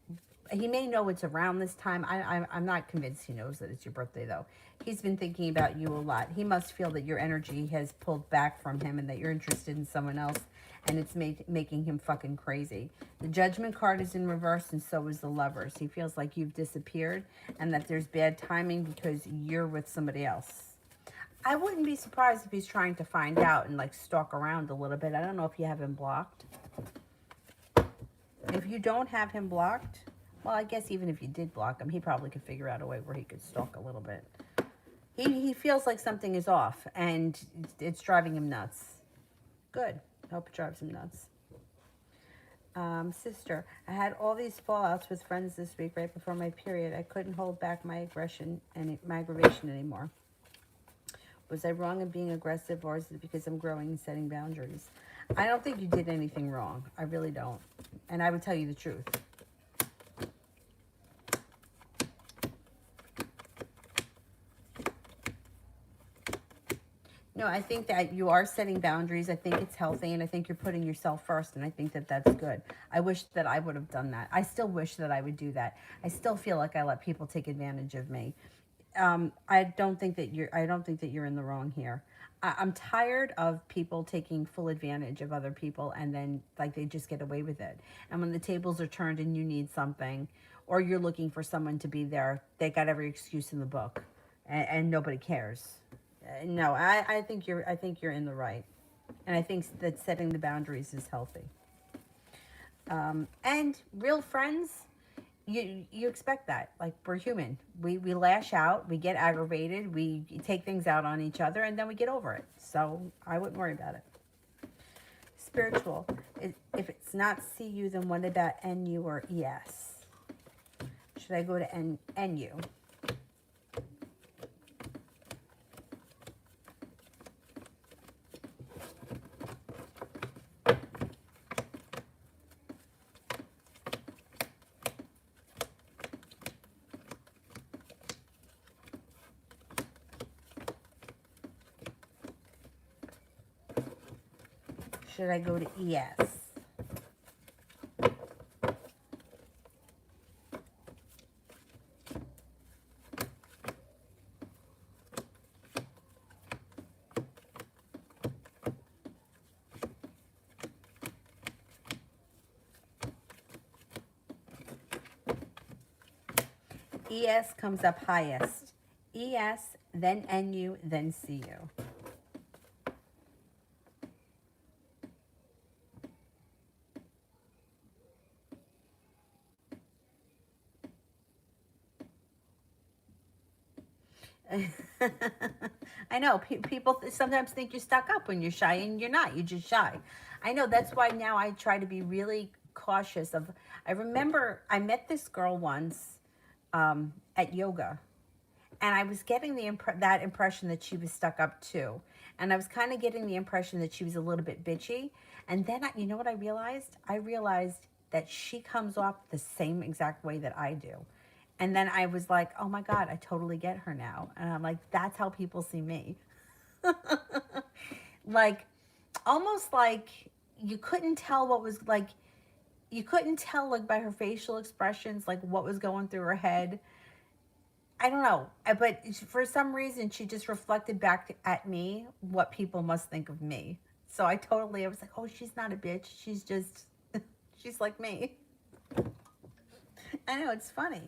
He may know it's around this time. I'm not convinced he knows that it's your birthday, though. He's been thinking about you a lot. He must feel that your energy has pulled back from him and that you're interested in someone else. and it's making him fucking crazy. The Judgment card is in reverse, and so is the Lovers. He feels like you've disappeared and that there's bad timing because you're with somebody else. I wouldn't be surprised if he's trying to find out and like stalk around a little bit. I don't know if you have him blocked. If you don't have him blocked, well, I guess even if you did block him, he probably could figure out a way where he could stalk a little bit. He feels like something is off, and it's driving him nuts. Good. I hope it drives him nuts. Sister, I had all these fallouts with friends this week right before my period. I couldn't hold back my aggression and my aggravation anymore. Was I wrong in being aggressive, or is it because I'm growing and setting boundaries? I don't think you did anything wrong. I really don't. And I would tell you the truth. No, I think that you are setting boundaries. I think it's healthy, and I think you're putting yourself first, and I think that that's good. I wish that I would have done that. I still wish that I would do that. I still feel like I let people take advantage of me. I don't think that you're in the wrong here. I'm tired of people taking full advantage of other people, and then like they just get away with it. And when the tables are turned and you need something, or you're looking for someone to be there, they got every excuse in the book, and nobody cares. No, I think you're in the right, and I think that setting the boundaries is healthy. And real friends, you expect that. Like, we're human. We lash out, we get aggravated, we take things out on each other, and then we get over it. So I wouldn't worry about it. Spiritual. If it's not CU, then what about NU or ES? Should I go to NU? Should I go to ES? ES comes up highest. ES, then NU, then CU. I know people sometimes think you're stuck up when you're shy, and you're not. You're just shy. I know. That's why now I try to be really cautious of. I remember I met this girl once at yoga, and I was getting that impression that she was stuck up too, and I was kind of getting the impression that she was a little bit bitchy. And then you know what I realized? I realized that she comes off the same exact way that I do. And then I was like, oh my God, I totally get her now. And I'm like, that's how people see me. Like, almost like you couldn't tell what was like, you couldn't tell like by her facial expressions, like what was going through her head. I don't know. But for some reason, she just reflected back at me what people must think of me. So I was like, oh, she's not a bitch. She's just, she's like me. I know, it's funny.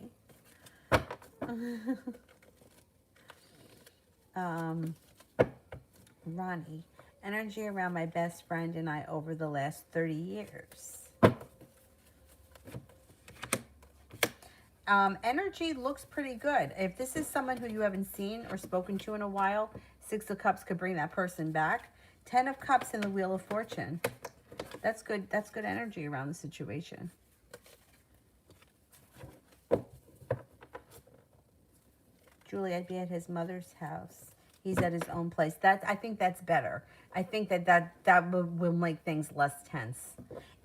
Ronnie, energy around my best friend and I over the last 30 years. Energy looks pretty good. If this is someone who you haven't seen or spoken to in a while, 6 of Cups could bring that person back. 10 of Cups in the Wheel of Fortune. That's good. That's good energy around the situation. Julie, I'd be at his mother's house. He's at his own place. I think that's better. I think that will make things less tense.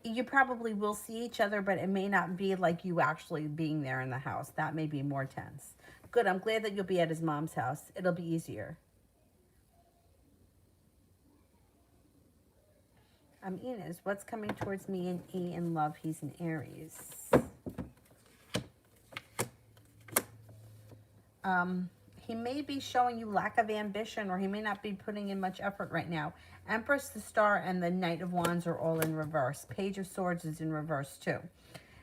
You probably will see each other, but it may not be like you actually being there in the house. That may be more tense. Good. I'm glad that you'll be at his mom's house. It'll be easier. Inez, what's coming towards me in E in love? He's in Aries. he may be showing you lack of ambition, or he may not be putting in much effort right now. Empress, the Star, and the Knight of Wands are all in reverse. Page of Swords is in reverse too.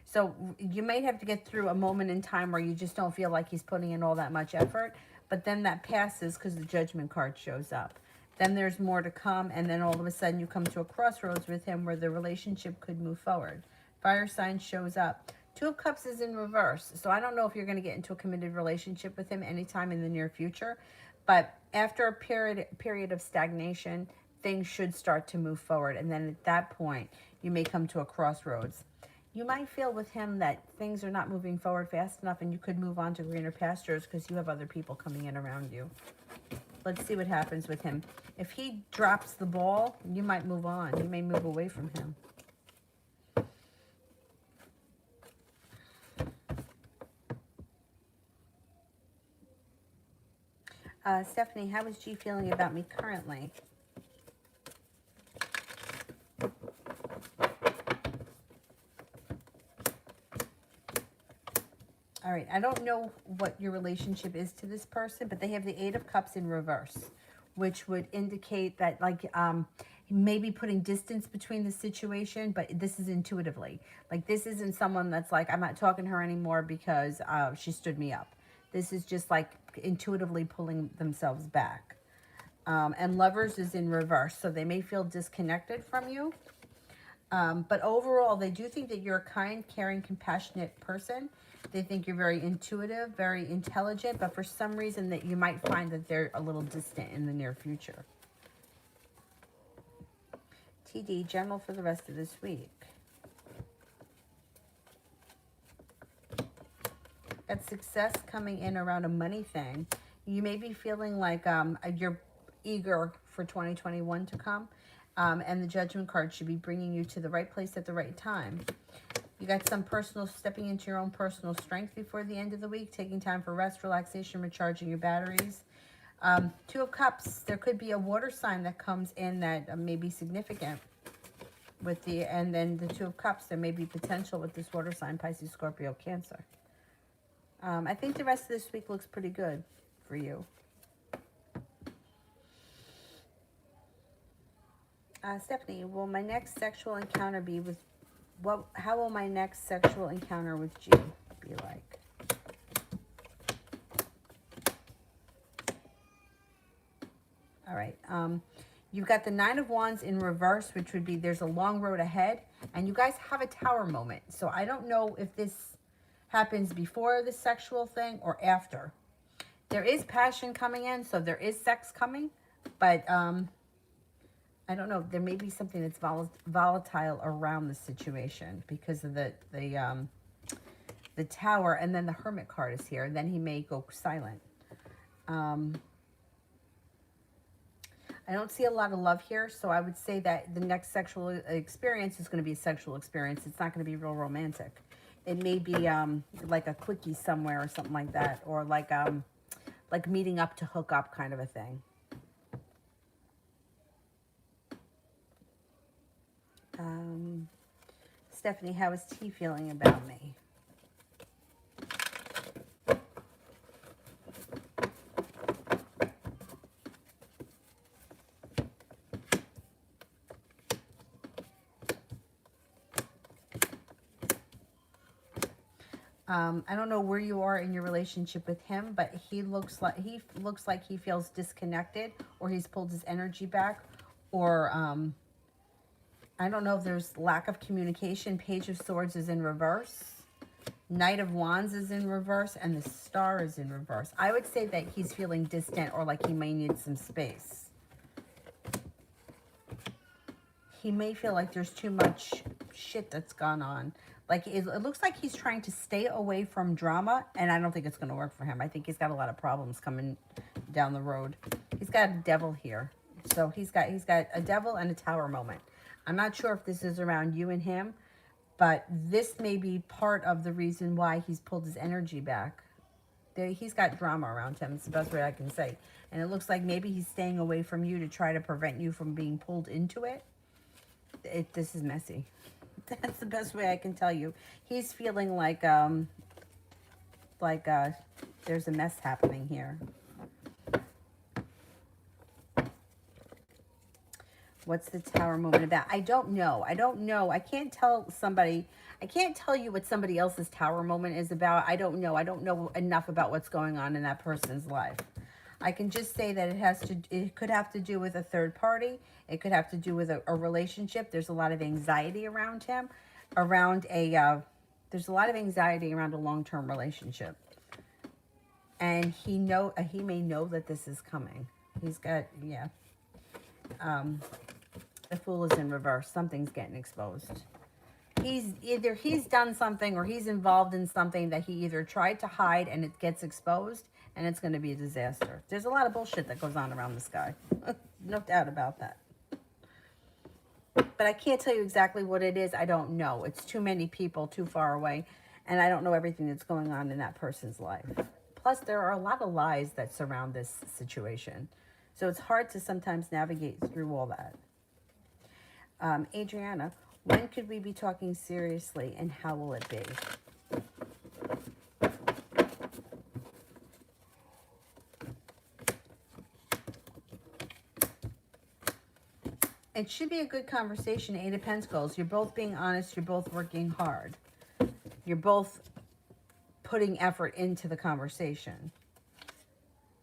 So you may have to get through a moment in time where you just don't feel like he's putting in all that much effort, but then that passes because the Judgment card shows up. Then there's more to come, and then all of a sudden you come to a crossroads with him where the relationship could move forward. Fire sign shows up. Two of Cups is in reverse, so I don't know if you're going to get into a committed relationship with him anytime in the near future, but after a period of stagnation, things should start to move forward, and then at that point, you may come to a crossroads. You might feel with him that things are not moving forward fast enough, and you could move on to greener pastures because you have other people coming in around you. Let's see what happens with him. If he drops the ball, you might move on. You may move away from him. Stephanie, how is G feeling about me currently? All right, I don't know what your relationship is to this person, but they have the Eight of Cups in reverse, which would indicate that, like, maybe putting distance between the situation, but this is intuitively. Like, this isn't someone that's like, I'm not talking to her anymore because she stood me up. This is just like intuitively pulling themselves back. And Lovers is in reverse, so they may feel disconnected from you. But overall, they do think that you're a kind, caring, compassionate person. They think you're very intuitive, very intelligent, but for some reason that you might find that they're a little distant in the near future. TD, general for the rest of this week. Got success coming in around a money thing. You may be feeling like you're eager for 2021 to come. And the Judgment card should be bringing you to the right place at the right time. You got some stepping into your own personal strength before the end of the week, taking time for rest, relaxation, recharging your batteries. Two of Cups, there could be a water sign that comes in that may be significant with and then the Two of Cups, there may be potential with this water sign, Pisces, Scorpio, Cancer. I think the rest of this week looks pretty good for you. Stephanie, will my next sexual encounter be with how will my next sexual encounter with G be like? All right. You've got the Nine of Wands in reverse, which would be there's a long road ahead, and you guys have a tower moment. So I don't know if this happens before the sexual thing or after. There is passion coming in, so there is sex coming, but I don't know. There may be something that's volatile around the situation because of the Tower, and then the Hermit card is here. And then he may go silent. I don't see a lot of love here, so I would say that the next sexual experience is going to be a sexual experience. It's not going to be real romantic. It may be like a quickie somewhere or something like that, or like meeting up to hook up kind of a thing. Stephanie, how is T feeling about me? I don't know where you are in your relationship with him, but he looks like he feels disconnected, or he's pulled his energy back, or I don't know if there's lack of communication. Page of Swords is in reverse. Knight of Wands is in reverse, and the Star is in reverse. I would say that he's feeling distant, or like he may need some space. He may feel like there's too much shit that's gone on. Like, it looks like he's trying to stay away from drama, and I don't think it's going to work for him. I think he's got a lot of problems coming down the road. He's got a devil here. So he's got a devil and a Tower moment. I'm not sure if this is around you and him, but this may be part of the reason why he's pulled his energy back. He's got drama around him. It's the best way I can say. And it looks like maybe he's staying away from you to try to prevent you from being pulled into it. This is messy. That's the best way I can tell you. He's feeling like there's a mess happening here. What's the Tower moment about? I don't know. I don't know. I can't tell somebody. I can't tell you what somebody else's Tower moment is about. I don't know. I don't know enough about what's going on in that person's life. I can just say that it could have to do with a third party. It could have to do with a relationship. There's a lot of anxiety around him, there's a lot of anxiety around a long-term relationship. And he may know that this is coming. He's got, yeah. The Fool is in reverse. Something's getting exposed. He's done something or he's involved in something that he either tried to hide and it gets exposed and it's going to be a disaster. There's a lot of bullshit that goes on around this guy. No doubt about that. But I can't tell you exactly what it is. I don't know. It's too many people too far away. And I don't know everything that's going on in that person's life. Plus, there are a lot of lies that surround this situation. So it's hard to sometimes navigate through all that. Adriana, when could we be talking seriously and how will it be? It should be a good conversation, Eight of Pentacles. You're both being honest. You're both working hard. You're both putting effort into the conversation.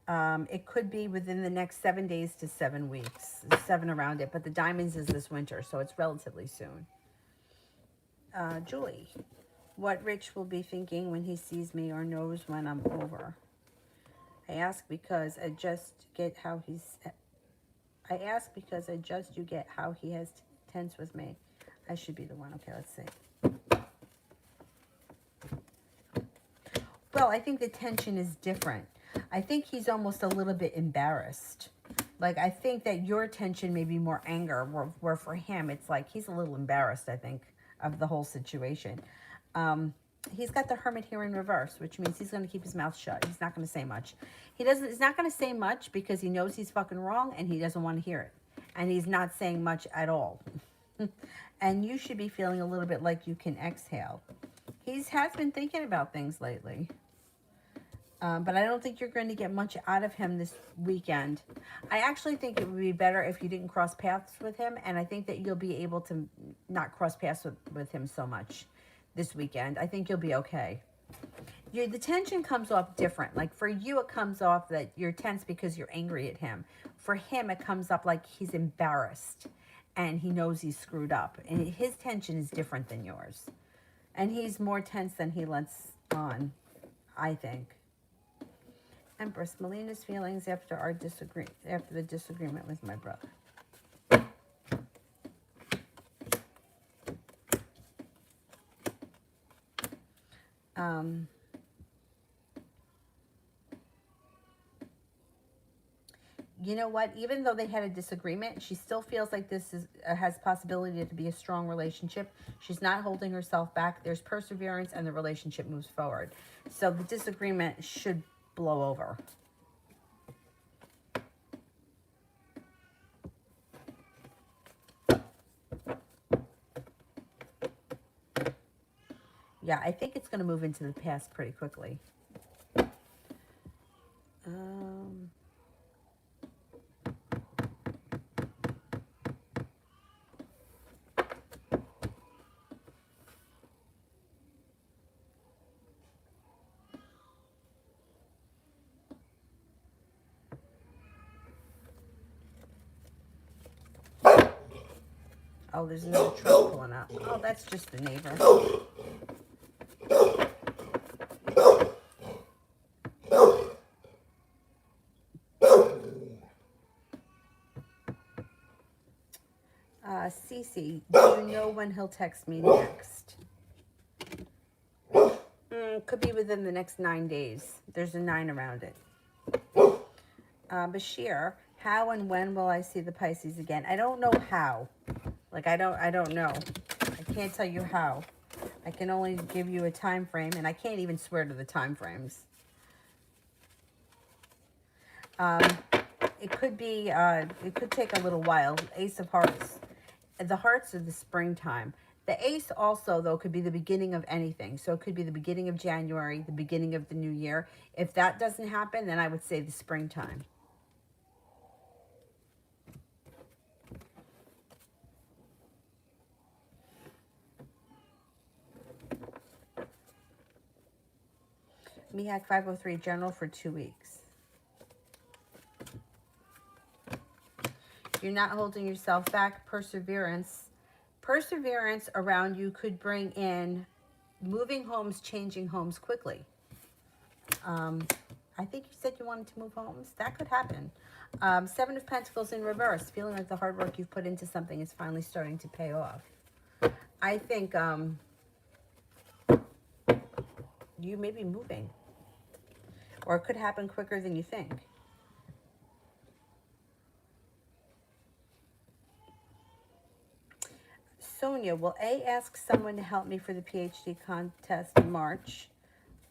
It could be within the next 7 days to 7 weeks. 7 around it. But the Diamonds is this winter, so it's relatively soon. Julie, what Rich will be thinking when he sees me or knows when I'm over. I ask because I just get how you get how he has tense with me. I should be the one. Okay, let's see. Well, I think the tension is different. I think he's almost a little bit embarrassed. Like, I think that your tension may be more anger, where for him, it's like he's a little embarrassed, I think, of the whole situation. He's got the Hermit here in reverse, which means he's going to keep his mouth shut. He's not going to say much. He's not going to say much because he knows he's fucking wrong and he doesn't want to hear it. And he's not saying much at all. And you should be feeling a little bit like you can exhale. He has been thinking about things lately. But I don't think you're going to get much out of him this weekend. I actually think it would be better if you didn't cross paths with him. And I think that you'll be able to not cross paths with him so much this weekend. I think you'll be okay. The tension comes off different. Like for you, it comes off that you're tense because you're angry at him. For him, it comes up like he's embarrassed and he knows he's screwed up. And his tension is different than yours. And he's more tense than he lets on, I think. Empress, Melina's feelings after the disagreement with my brother. You know what? Even though they had a disagreement, she still feels like this has possibility to be a strong relationship. She's not holding herself back. There's perseverance and the relationship moves forward. So the disagreement should blow over. Yeah, I think it's going to move into the past pretty quickly. Oh, there's another truck pulling up. Oh, that's just the neighbor. Cece, do you know when he'll text me next? Could be within the next 9 days. There's a 9 around it. Bashir, how and when will I see the Pisces again? I don't know how. Like, I don't know. I can't tell you how. I can only give you a time frame, and I can't even swear to the time frames. It could be, it could take a little while. Ace of Hearts. The hearts are the springtime. The ace also, though, could be the beginning of anything. So it could be the beginning of January, the beginning of the new year. If that doesn't happen, then I would say the springtime. Mihak 503, general for 2 weeks. You're not holding yourself back. Perseverance. Perseverance around you could bring in moving homes, changing homes quickly. I think you said you wanted to move homes. That could happen. Seven of Pentacles in reverse. Feeling like the hard work you've put into something is finally starting to pay off. I think you may be moving. Or it could happen quicker than you think. Sonia, will A ask someone to help me for the PhD contest in March?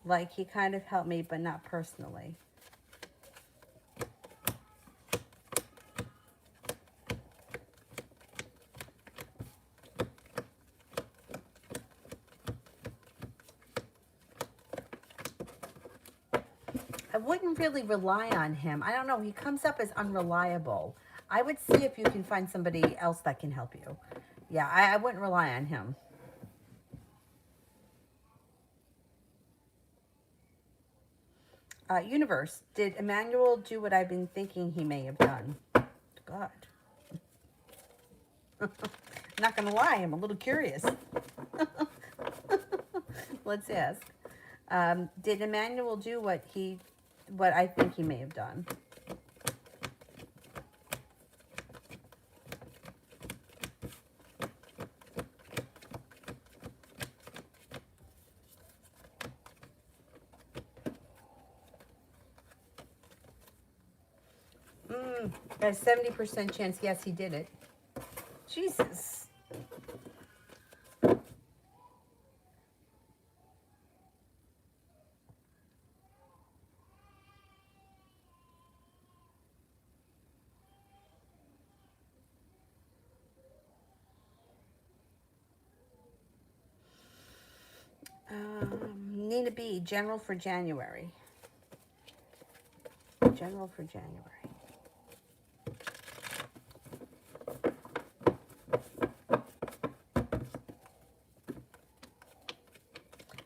Like he kind of helped me, but not personally. I wouldn't really rely on him. I don't know. He comes up as unreliable. I would see if you can find somebody else that can help you. Yeah, I wouldn't rely on him. Universe, did Emmanuel do what I've been thinking he may have done? God. Not going to lie, I'm a little curious. Let's ask. Did Emmanuel do what I think he may have done? A 70% chance, yes, he did it. Jesus. Nina B, general for January. General for January.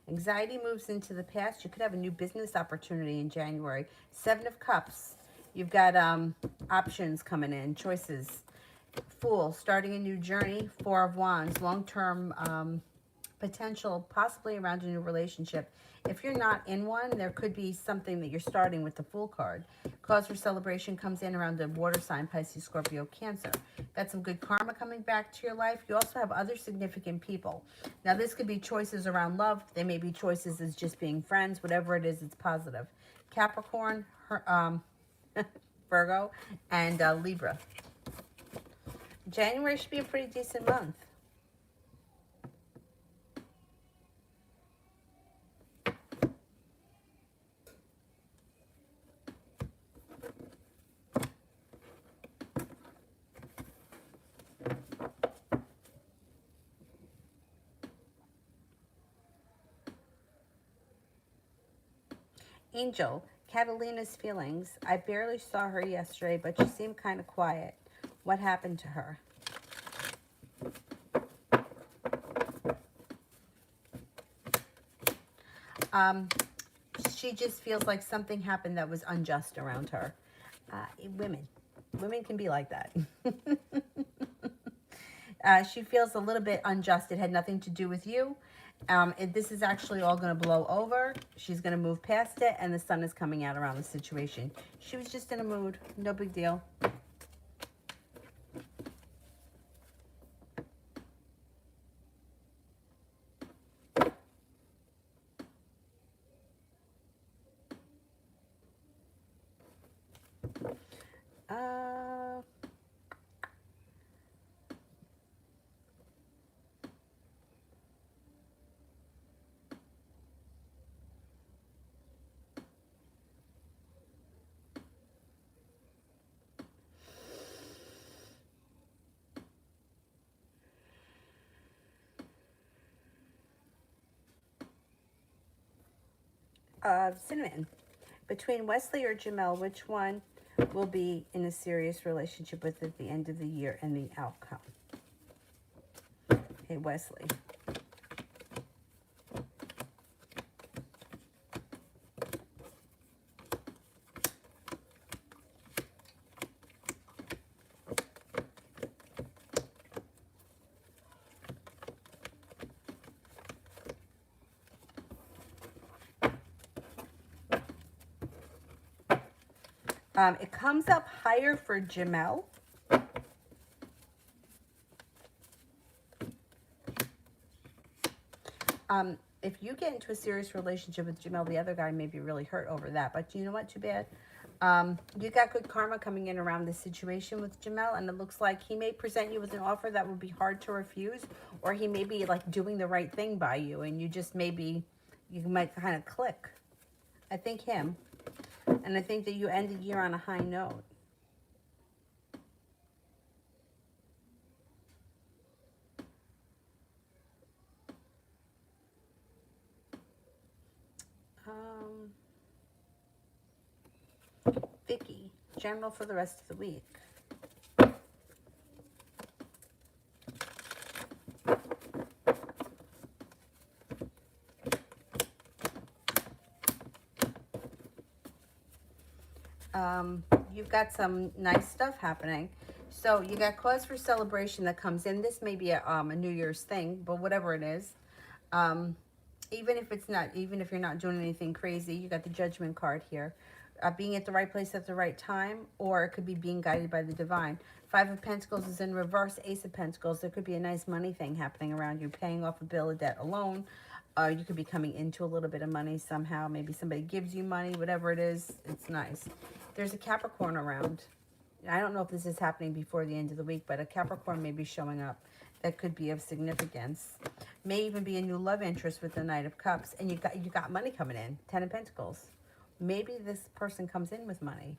Anxiety moves into the past. You could have a new business opportunity in January. 7 of Cups. You've got options coming in, choices. Fool, starting a new journey. 4 of Wands, long-term potential, possibly around a new relationship. If you're not in one, there could be something that you're starting with the Fool card. Cause for celebration comes in around the water sign, Pisces, Scorpio, Cancer. Got some good karma coming back to your life. You also have other significant people. Now, this could be choices around love. They may be choices as just being friends. Whatever it is, it's positive. Capricorn, Virgo, and Libra. January should be a pretty decent month. Angel, Catalina's feelings. I barely saw her yesterday, but she seemed kind of quiet. What happened to her? She just feels like something happened that was unjust around her. Women can be like that. She feels a little bit unjust. It had nothing to do with you. This is actually all going to blow over. She's going to move past it, and the sun is coming out around the situation. She was just in a mood. No big deal. Cinnamon. Between Wesley or Jamel, which one will be in a serious relationship with at the end of the year and the outcome? Okay, Wesley. It comes up higher for Jamel. If you get into a serious relationship with Jamel, the other guy may be really hurt over that. But you know what? Too bad. You got good karma coming in around this situation with Jamel, and it looks like he may present you with an offer that would be hard to refuse, or he may be like doing the right thing by you, and you just maybe, you might kind of click. I think him, and I think that you end the year on a high note. Vicky, general for the rest of the week. You've got some nice stuff happening. So you got cause for celebration that comes in. This may be a New Year's thing, but whatever it is, even if it's not, even if you're not doing anything crazy, you got the Judgment card here. Being at the right place at the right time, or it could be being guided by the divine. Five of Pentacles is in reverse. Ace of Pentacles. There could be a nice money thing happening around you, paying off a bill of debt alone. You could be coming into a little bit of money somehow. Maybe somebody gives you money, whatever it is. It's nice. There's a Capricorn around. I don't know if this is happening before the end of the week, but a Capricorn may be showing up that could be of significance. May even be a new love interest with the Knight of Cups. And you got money coming in. Ten of Pentacles. Maybe this person comes in with money.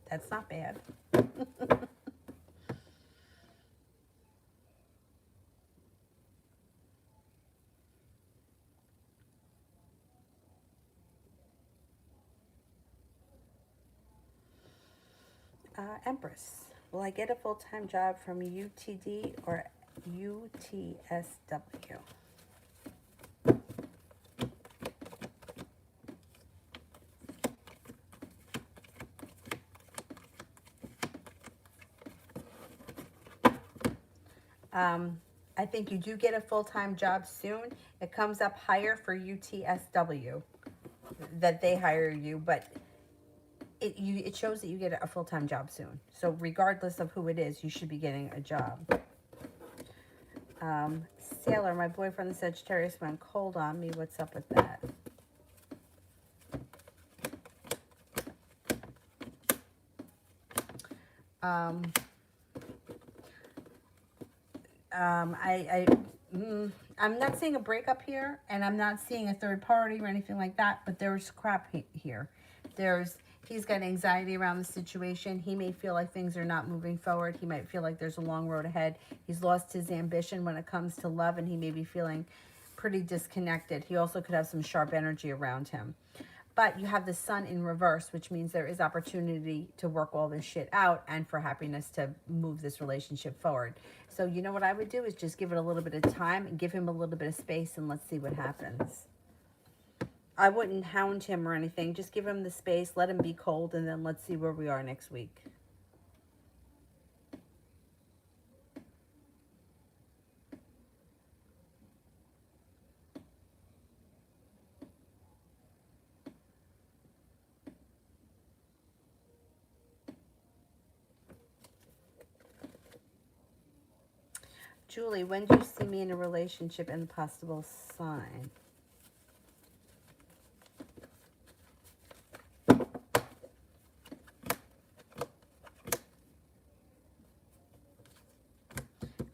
That's not bad. Empress. Will I get a full-time job from UTD or UTSW? I think you do get a full-time job soon. It comes up higher for UTSW, that they hire you, but it shows that you get a full-time job soon. So regardless of who it is, you should be getting a job. Sailor, my boyfriend the Sagittarius went cold on me. What's up with that? I'm not seeing a breakup here, and I'm not seeing a third party or anything like that, but there's crap here. He's got anxiety around the situation. He may feel like things are not moving forward. He might feel like there's a long road ahead. He's lost his ambition when it comes to love, and he may be feeling pretty disconnected. He also could have some sharp energy around him. But you have the Sun in reverse, which means there is opportunity to work all this shit out and for happiness to move this relationship forward. So you know what I would do is just give it a little bit of time and give him a little bit of space, and let's see what happens. I wouldn't hound him or anything. Just give him the space, let him be cold, and then let's see where we are next week. Julie, when do you see me in a relationship and possible sign?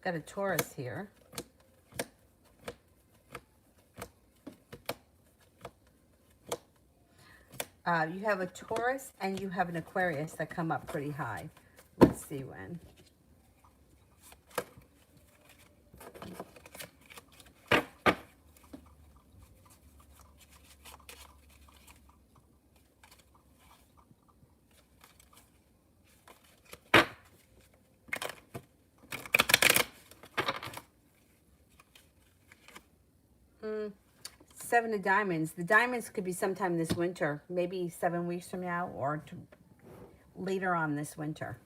Got a Taurus here. You have a Taurus and you have an Aquarius that come up pretty high. Let's see when. Seven of Diamonds. The diamonds could be sometime this winter, maybe 7 weeks from now, or later on this winter.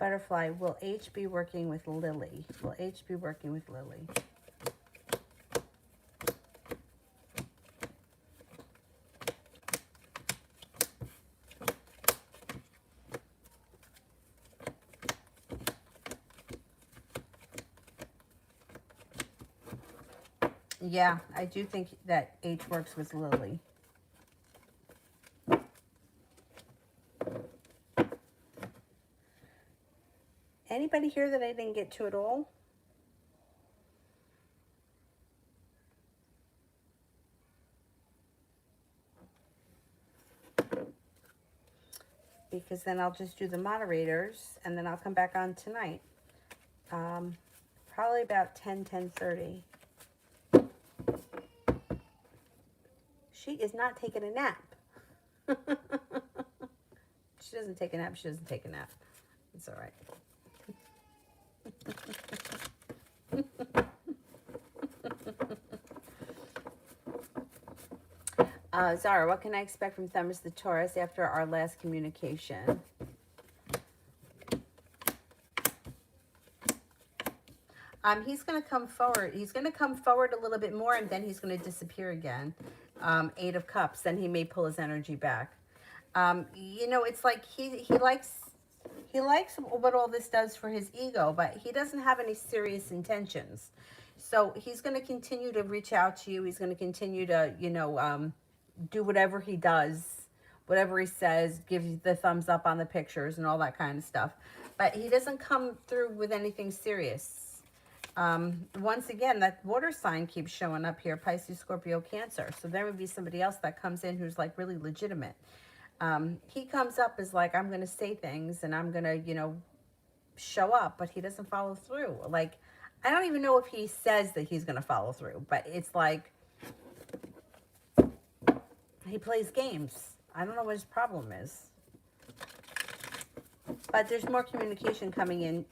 Butterfly, will H be working with Lily? Will H be working with Lily? Yeah, I do think that H works with Lily. Anybody here that I didn't get to at all? Because then I'll just do the moderators and then I'll come back on tonight. Probably about 10:30. She is not taking a nap. She doesn't take a nap. She doesn't take a nap. It's all right. Zara, what can I expect from Themis the Taurus after our last communication? He's going to come forward. He's going to come forward a little bit more, and then he's going to disappear again. 8 of Cups. Then he may pull his energy back. You know, it's like he likes what all this does for his ego, but he doesn't have any serious intentions. So he's going to continue to reach out to you. He's going to continue to, you know, do whatever he does, whatever he says, give you the thumbs up on the pictures and all that kind of stuff. But he doesn't come through with anything serious. Once again, that water sign keeps showing up here, Pisces, Scorpio, Cancer. So there would be somebody else that comes in who's like really legitimate. He comes up as like, I'm going to say things and I'm going to, you know, show up, but he doesn't follow through. Like, I don't even know if he says that he's going to follow through, but it's like he plays games. I don't know what his problem is. But there's more communication coming in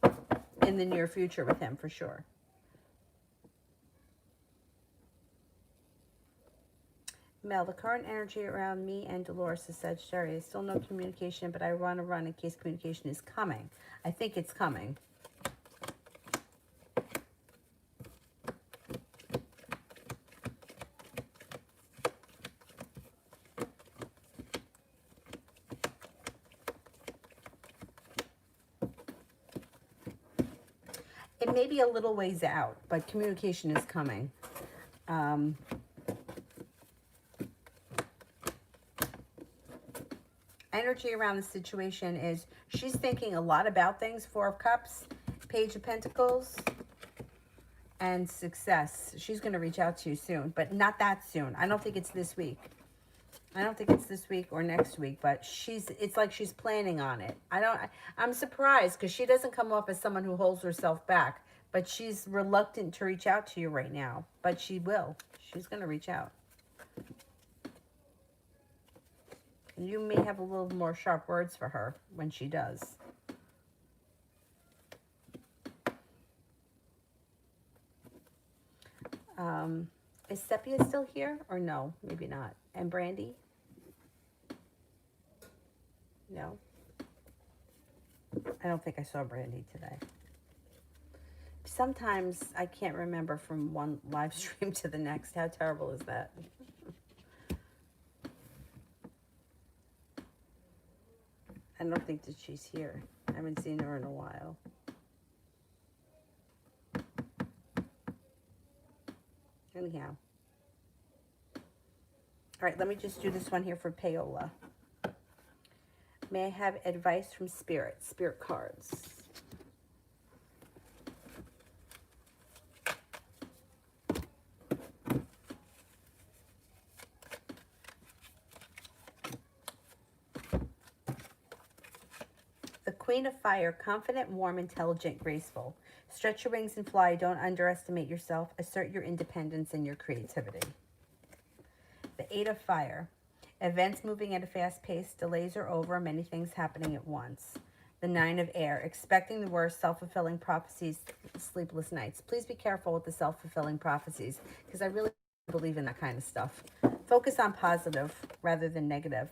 the near future with him for sure. Mel, the current energy around me and Dolores is Sagittarius. Still no communication, but I want to run in case communication is coming. I think it's coming. It may be a little ways out, but communication is coming. Energy around the situation is she's thinking a lot about things. 4 of Cups, Page of Pentacles, and success. She's going to reach out to you soon, but not that soon. I don't think it's this week. I don't think it's this week or next week, but it's like she's planning on it. I'm surprised because she doesn't come off as someone who holds herself back, but she's reluctant to reach out to you right now, but she will. She's going to reach out. You may have a little more sharp words for her when she does. Is Sepia still here or no? Maybe not. And Brandy? No. I don't think I saw Brandy today. Sometimes I can't remember from one live stream to the next. How terrible is that? I don't think that she's here. I haven't seen her in a while. Anyhow. All right, let me just do this one here for Paola. May I have advice from Spirit cards? The Queen of Fire, confident, warm, intelligent, graceful. Stretch your wings and fly. Don't underestimate yourself. Assert your independence and your creativity. The 8 of Fire. Events moving at a fast pace. Delays are over. Many things happening at once. The 9 of Air. Expecting the worst. Self-fulfilling prophecies. Sleepless nights. Please be careful with the self-fulfilling prophecies because I really believe in that kind of stuff. Focus on positive rather than negative.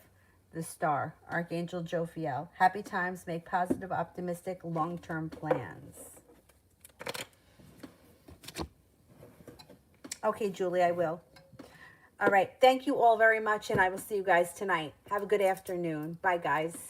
The Star, Archangel Jophiel. Happy times, make positive, optimistic, long-term plans. Okay, Julie, I will. All right. Thank you all very much, and I will see you guys tonight. Have a good afternoon. Bye, guys.